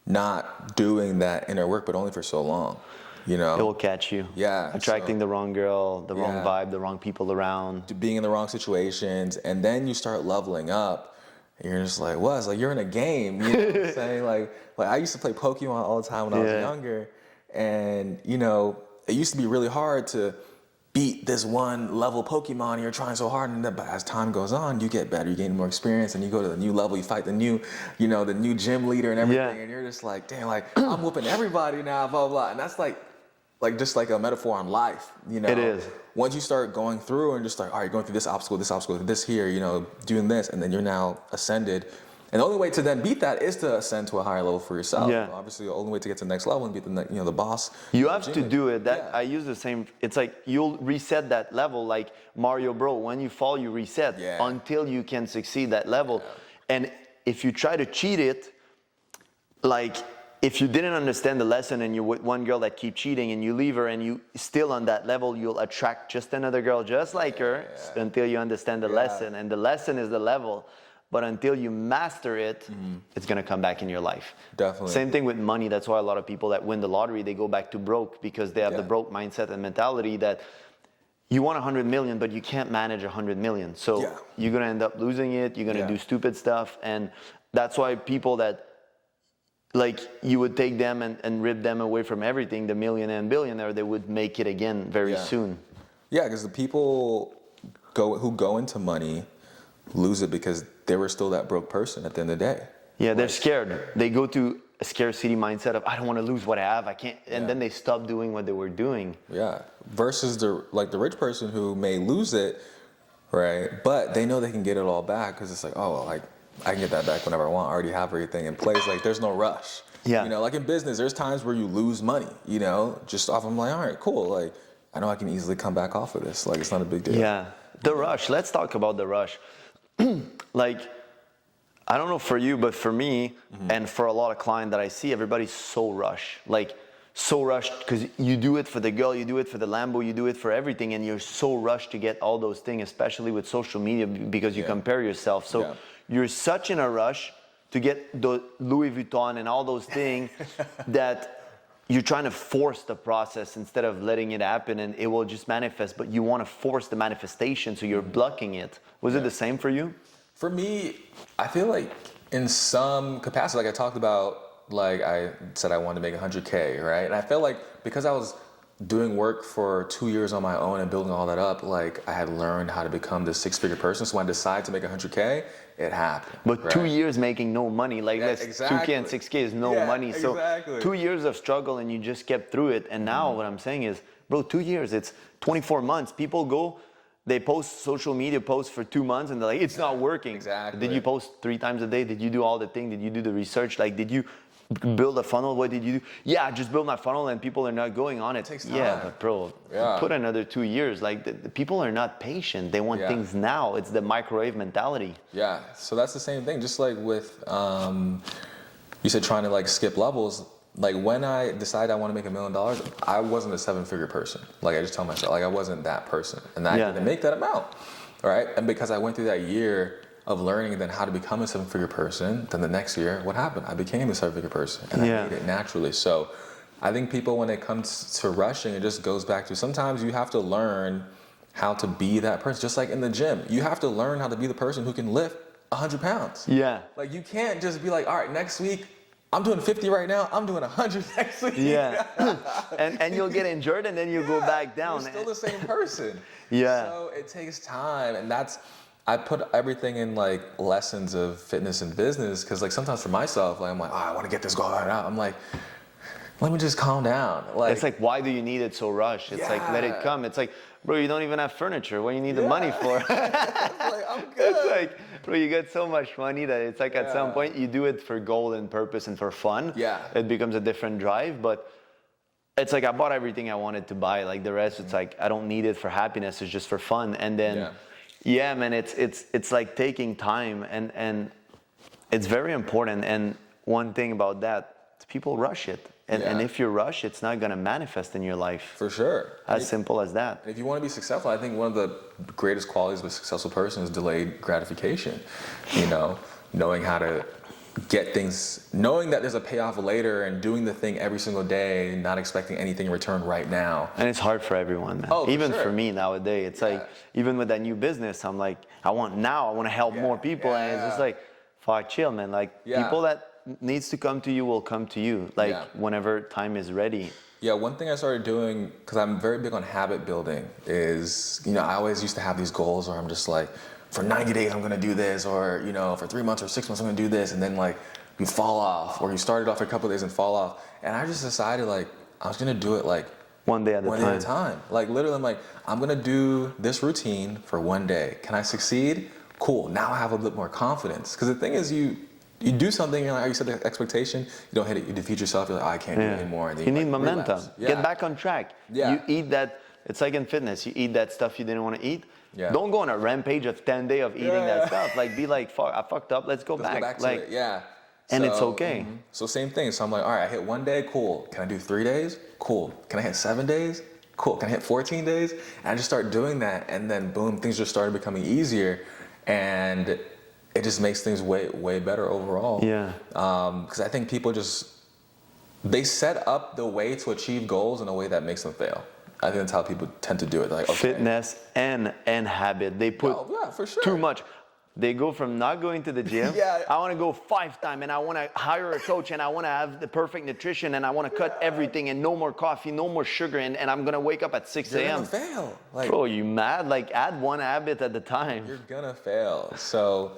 not doing that inner work, but only for so long, you know? It will catch you. Yeah. Attracting the wrong girl, the wrong vibe, the wrong people around. Being in the wrong situations, and then you start leveling up, and you're just like, what? It's like you're in a game, you know what I'm saying? Like I used to play Pokemon all the time when I was younger, and you know, it used to be really hard to beat this one level Pokemon, and you're trying so hard, and but as time goes on, you get better, you gain more experience, and you go to the new level, you fight the new, you know, the new gym leader and everything, and you're just like, damn, like I'm whooping everybody now, blah, blah, and that's like just like a metaphor on life, you know? It is. Once you start going through and just like, all right, going through this obstacle, this here, you know, doing this, and then you're now ascended. And the only way to then beat that is to ascend to a higher level for yourself. Yeah. You know, obviously, the only way to get to the next level and beat the boss. You have to do it. I use the same. It's like you'll reset that level, like Mario Bros. When you fall, you reset until you can succeed that level. And if you try to cheat it, like if you didn't understand the lesson and you're with one girl that keeps cheating and you leave her and you still on that level, you'll attract just another girl just like her until you understand the lesson. And the lesson is the level. But until you master it, it's going to come back in your life. Definitely. Same thing with money. That's why a lot of people that win the lottery, they go back to broke because they have the broke mindset and mentality that you want 100 million, but you can't manage 100 million. So you're going to end up losing it. You're going to do stupid stuff. And that's why people that, like, you would take them and rip them away from everything, the millionaire and billionaire, they would make it again very soon. Yeah, because the people who go into money lose it because they were still that broke person at the end of the day. Yeah, they're scared. They go to a scarcity mindset of, I don't want to lose what I have. I can't. And then they stop doing what they were doing. Yeah. Versus the rich person who may lose it, right? But they know they can get it all back because it's like, oh, well, like, I can get that back whenever I want. I already have everything in place. Like, there's no rush. Yeah. You know, like in business, there's times where you lose money, you know, just off. I'm like, all right, cool. Like, I know I can easily come back off of this. Like, it's not a big deal. Yeah. The rush. Let's talk about the rush. Like, I don't know for you, but for me and for a lot of clients that I see, everybody's so rushed. Like, so rushed because you do it for the girl, you do it for the Lambo, you do it for everything, and you're so rushed to get all those things, especially with social media because you compare yourself. So you're such in a rush to get the Louis Vuitton and all those things that you're trying to force the process instead of letting it happen, and it will just manifest, but you want to force the manifestation, so you're blocking it. Was it the same for you? For me, I feel like in some capacity, like I talked about, like I said I wanted to make 100K, right? And I felt like because I was doing work for 2 years on my own and building all that up, like I had learned how to become this six-figure person. So when I decided to make 100K, it happened. But 2 years making no money, like that's 2K and 6K is no money. So 2 years of struggle and you just kept through it. And now what I'm saying is, bro, 2 years, it's 24 months. People go, they post social media posts for 2 months and they're like, it's not working. Exactly. Did you post 3 times a day? Did you do all the things? Did you do the research? Like, did you build a funnel? What did you do? Yeah, I just built my funnel and people are not going on it. It takes time. Yeah, but bro, put another 2 years. Like, the people are not patient. They want things now. It's the microwave mentality. Yeah, so that's the same thing. Just like with, you said trying to like skip levels. Like when I decided I want to make $1 million, I wasn't a 7-figure person. Like I just tell myself, like I wasn't that person. And I didn't make that amount, right? And because I went through that year of learning then how to become a 7-figure person, then the next year, what happened? I became a 7-figure person and I made it naturally. So I think people, when it comes to rushing, it just goes back to sometimes you have to learn how to be that person. Just like in the gym, you have to learn how to be the person who can lift 100 pounds. Yeah. Like you can't just be like, all right, next week, I'm doing 50 right now, I'm doing 100 next week. Yeah. and you'll get injured and then you go back down. You're still the same person. So it takes time, and I put everything in like lessons of fitness and business because like sometimes for myself, like I'm like, oh, I want to get this goal right out. I'm like, let me just calm down. Like, it's like, why do you need it so rushed? It's like, let it come. It's like, bro, you don't even have furniture. What do you need the money for? Like, I'm good. It's like, bro, you get so much money that it's like at some point you do it for goal and purpose and for fun. Yeah. It becomes a different drive, but it's like I bought everything I wanted to buy. Like the rest, it's like I don't need it for happiness. It's just for fun. And then, man, it's like taking time and it's very important. And one thing about that, people rush it. And if you rush, it's not going to manifest in your life. For sure. As simple as that. If you want to be successful, I think one of the greatest qualities of a successful person is delayed gratification. You know, knowing how to get things, knowing that there's a payoff later and doing the thing every single day, not expecting anything in return right now. And it's hard for everyone, man. Oh, even for me nowadays. It's like, even with that new business, I'm like, I want to help more people. And it's just like, fuck, chill, man. Like, people that needs to come to you will come to you, like whenever time is ready. Yeah, one thing I started doing, because I'm very big on habit building, is, you know, I always used to have these goals where I'm just like, for 90 days I'm gonna do this, or, you know, for 3 months or 6 months I'm gonna do this, and then like you fall off, or you started off for a couple of days and fall off. And I just decided like, I was gonna do it like one day at a time. Like literally I'm like, I'm gonna do this routine for one day. Can I succeed? Cool, now I have a bit more confidence. Because the thing is you do something, you know, how you set the expectation, you don't hit it, you defeat yourself, you're like, oh, I can't do it anymore. And then you need momentum. Yeah. Get back on track. You eat that, it's like in fitness, you eat that stuff you didn't want to eat. Yeah. Don't go on a rampage of 10 days of eating that stuff. Like, be like, fuck, I fucked up. Let's go back. To it. Yeah. And it's okay. So same thing. So I'm like, all right, I hit 1 day, cool. Can I do 3 days? Cool. Can I hit 7 days? Cool. Can I hit 14 days? And I just start doing that, and then boom, things just started becoming easier, and it just makes things way better overall. Yeah. Because I think people they set up the way to achieve goals in a way that makes them fail. I think that's how people tend to do it. Like, okay. Fitness and habit. They put for sure. too much. They go from not going to the gym. I want to go 5 times, and I want to hire a coach, and I want to have the perfect nutrition, and I want to cut everything, and no more coffee, no more sugar, and I'm going to wake up at 6 a.m. You're going to fail. Like, bro, you mad? Like, add one habit at a time. You're going to fail. So,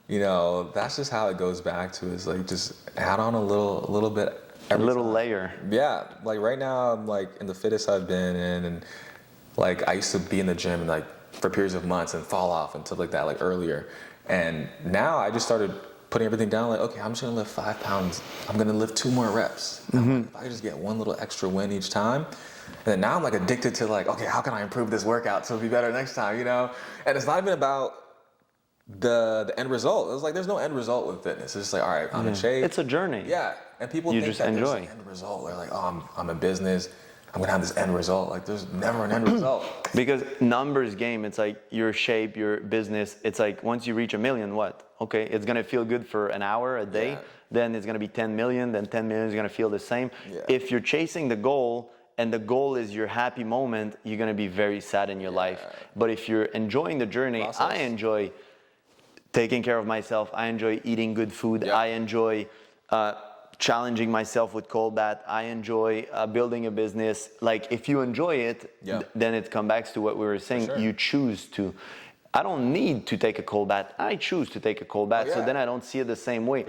that's just how it goes back to, is like, just add on a little bit. A little layer. Yeah. Like right now, I'm like in the fittest I've been in, and like I used to be in the gym and like for periods of months and fall off and stuff like that, like earlier. And now I just started putting everything down, like, okay, I'm just gonna lift 5 pounds. I'm gonna lift 2 more reps. Like, if I just get one little extra win each time. And then now I'm like addicted to like, okay, how can I improve this workout so it'll be better next time, And it's not even about the end result. It was like, there's no end result with fitness. It's just like, all right, I'm in shape. It's a journey. Yeah. And people think just that enjoy. There's an end result. They're like, oh, I'm in business. I'm going to have this end result. Like, there's never an end result. Because numbers game, it's like your shape, your business. It's like once you reach 1 million, what? Okay, it's going to feel good for an hour, a day. Then it's going to be 10 million. Then 10 million is going to feel the same. If you're chasing the goal, and the goal is your happy moment, you're going to be very sad in your life. But if you're enjoying the journey, I enjoy taking care of myself. I enjoy eating good food. I enjoy challenging myself with cold bath. I enjoy building a business. Like, if you enjoy it, then it comes back to what we were saying. You choose to. I don't need to take a cold bath. I choose to take a cold bath. So then I don't see it the same way.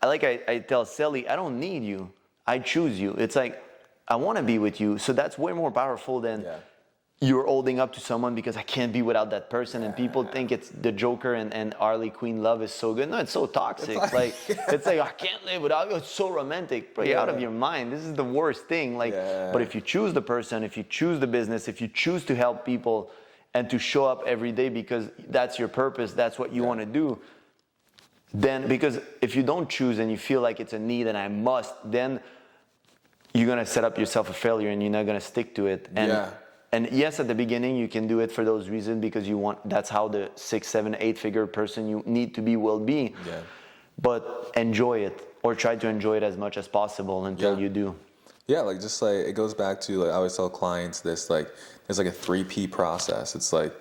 I tell Sally, I don't need you. I choose you. It's like, I want to be with you. So that's way more powerful than you're holding up to someone because I can't be without that person. And people think it's the Joker and Harley Quinn love is so good. No, it's so toxic. It's like, I can't live without you. It's so romantic. Bro, you're out of your mind. This is the worst thing. But if you choose the person, if you choose the business, if you choose to help people and to show up every day because that's your purpose, that's what you want to do, then, because if you don't choose and you feel like it's a need and I must, then you're going to set up yourself a failure and you're not going to stick to it. And yes, at the beginning, you can do it for those reasons because you want, that's how the 6, 7, 8 figure person you need to be will be. But enjoy it, or try to enjoy it as much as possible until you do. Yeah, like just like it goes back to, like I always tell clients this, like there's like a 3P process. It's like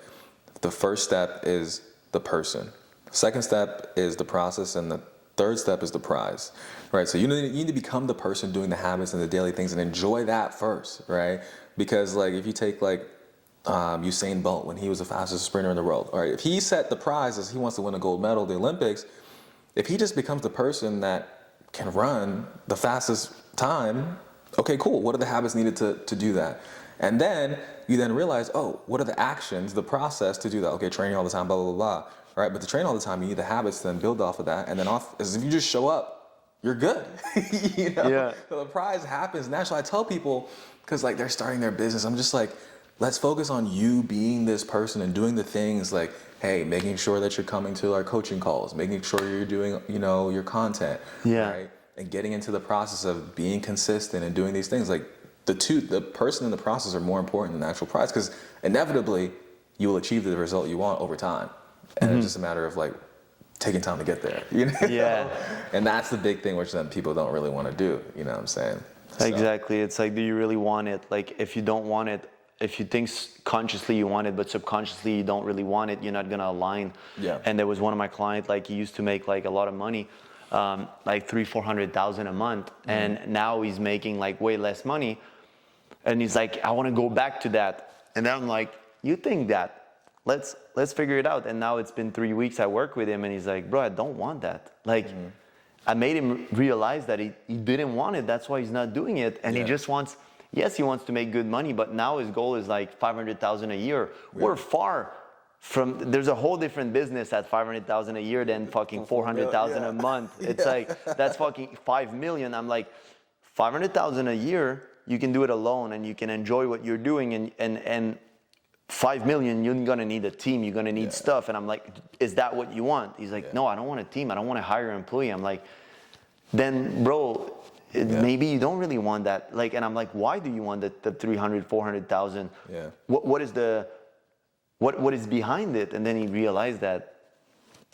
the first step is the person, second step is the process, and the third step is the prize, right? So you need to become the person doing the habits and the daily things and enjoy that first, right? Because like if you take like Usain Bolt when he was the fastest sprinter in the world, all right, if he set the prize as he wants to win a gold medal at the Olympics, if he just becomes the person that can run the fastest time, okay, cool. What are the habits needed to do that? And then you then realize, oh, what are the actions, the process to do that? Okay, training all the time, blah, blah, blah. All right, but to train all the time, you need the habits to then build off of that. And then as if you just show up, you're good. So the prize happens naturally. I tell people, because like they're starting their business, I'm just like, let's focus on you being this person and doing the things like, hey, making sure that you're coming to our coaching calls, making sure you're doing, your content, right? And getting into the process of being consistent and doing these things. Like the person and the process are more important than the actual prize, because inevitably you will achieve the result you want over time. And it's just a matter of like taking time to get there, And that's the big thing, which then people don't really want to do, you know what I'm saying? Exactly. It's like, do you really want it? Like, if you don't want it, if you think consciously you want it, but subconsciously you don't really want it, you're not going to align. And there was one of my clients, like he used to make like a lot of money, like $300,000-$400,000 a month. And now he's making like way less money. And he's like, I want to go back to that. And then I'm like, you think that? Let's figure it out. And now it's been 3 weeks I work with him, and he's like, bro, I don't want that. Like, I made him realize that he didn't want it. That's why he's not doing it. And he just wants, yes, he wants to make good money, but now his goal is like $500,000 a year. We're far from, there's a whole different business at $500,000 a year than fucking $400,000 a month. It's like, that's fucking 5 million. I'm like, $500,000 a year, you can do it alone and you can enjoy what you're doing. And 5 million, you're gonna need a team, you're gonna need stuff. And I'm like, is that what you want? He's like, no, I don't want a team, I don't want to hire an employee. I'm like, then bro, maybe you don't really want that. Like, and I'm like, why do you want the 300, 400,000? Yeah. What is behind it? And then he realized that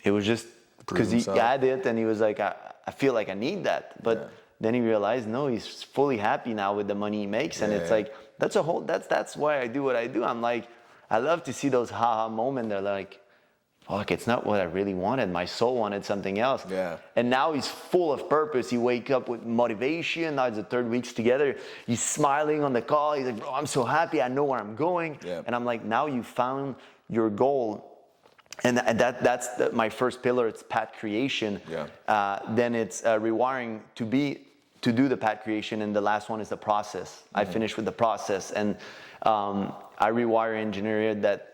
it was just because he had it, and he was like, I feel like I need that. But then he realized, no, he's fully happy now with the money he makes. And it's like, that's why I do what I do. I'm like, I love to see those haha moments. They're like, fuck, it's not what I really wanted. My soul wanted something else. Yeah. And now he's full of purpose. He wake up with motivation. Now it's the 3rd weeks together. He's smiling on the call. He's like, bro, I'm so happy. I know where I'm going. Yeah. And I'm like, now you found your goal. And that's my first pillar. It's path creation. Yeah. Then it's rewiring to do the path creation. And the last one is the process. I finish with the process. And I rewire engineer that,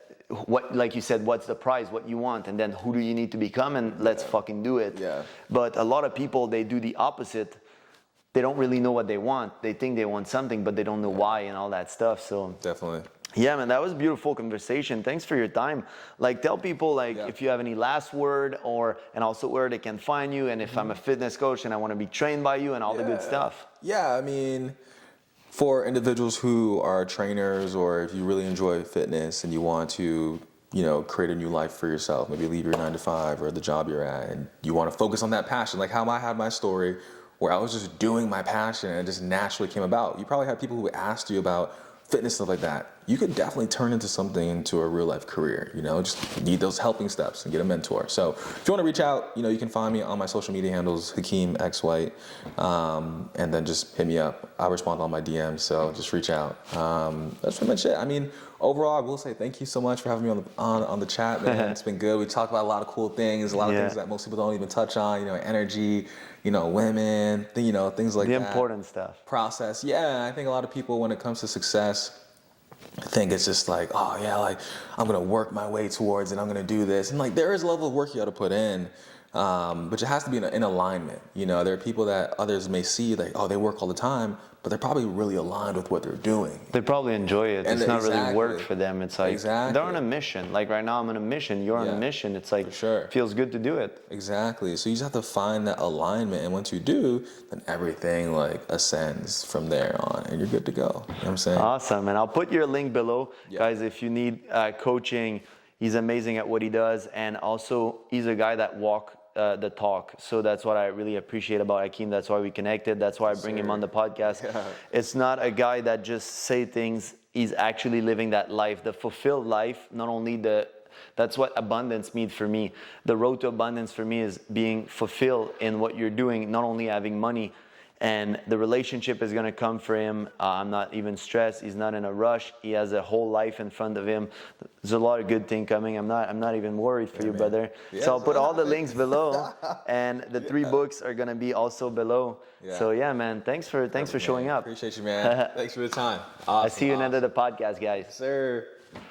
like you said, what's the prize, what you want, and then who do you need to become, and let's fucking do it. Yeah. But a lot of people, they do the opposite. They don't really know what they want. They think they want something, but they don't know why and all that stuff. So definitely. Yeah, man, that was a beautiful conversation. Thanks for your time. Like, tell people, like, if you have any last word, and also where they can find you, and if I'm a fitness coach and I want to be trained by you and all the good stuff. Yeah, I mean, for individuals who are trainers, or if you really enjoy fitness and you want to, create a new life for yourself, maybe leave your 9-to-5 or the job you're at, and you want to focus on that passion, like how I had my story where I was just doing my passion and it just naturally came about. You probably have people who asked you about fitness, stuff like that. You could definitely turn into a real life career, just need those helping steps and get a mentor. So if you want to reach out, you can find me on my social media handles, Hakeem X White, and then just hit me up. I respond to all my DMs, so just reach out. That's pretty much it. I mean, overall, I will say thank you so much for having me on the chat, man. It's been good. We talked about a lot of cool things, a lot of things that most people don't even touch on, energy, women, things like that. The important stuff. Process. Yeah, I think a lot of people, when it comes to success, think it's just like, oh yeah, like I'm gonna work my way towards it, I'm gonna do this. And like there is a level of work you gotta put in, but it has to be in alignment. There are people that others may see like, oh, they work all the time, but they're probably really aligned with what they're doing. They probably enjoy it. And it's not really work for them. It's like they're on a mission. Like right now I'm on a mission, you're on a mission. It's like, it feels good to do it. Exactly. So you just have to find that alignment, and once you do, then everything like ascends from there on, and you're good to go. You know what I'm saying? Awesome. And I'll put your link below. Guys, if you need coaching, he's amazing at what he does, and also he's a guy that walks the talk. So that's what I really appreciate about Hakeem. That's why we connected. That's why I bring him on the podcast. It's not a guy that just say things. He's actually living that life, the fulfilled life. Not only that's what abundance means for me. The road to abundance for me is being fulfilled in what you're doing, not only having money. And the relationship is going to come for him. I'm not even stressed. He's not in a rush. He has a whole life in front of him. There's a lot of good things coming. I'm not even worried for you, brother. Yes. So I'll put all the links below, and the 3 books are going to be also below. So yeah, man, thanks for showing up. Appreciate you, man. Thanks for the time. Awesome. I'll see you in the podcast, guys. Yes, sir.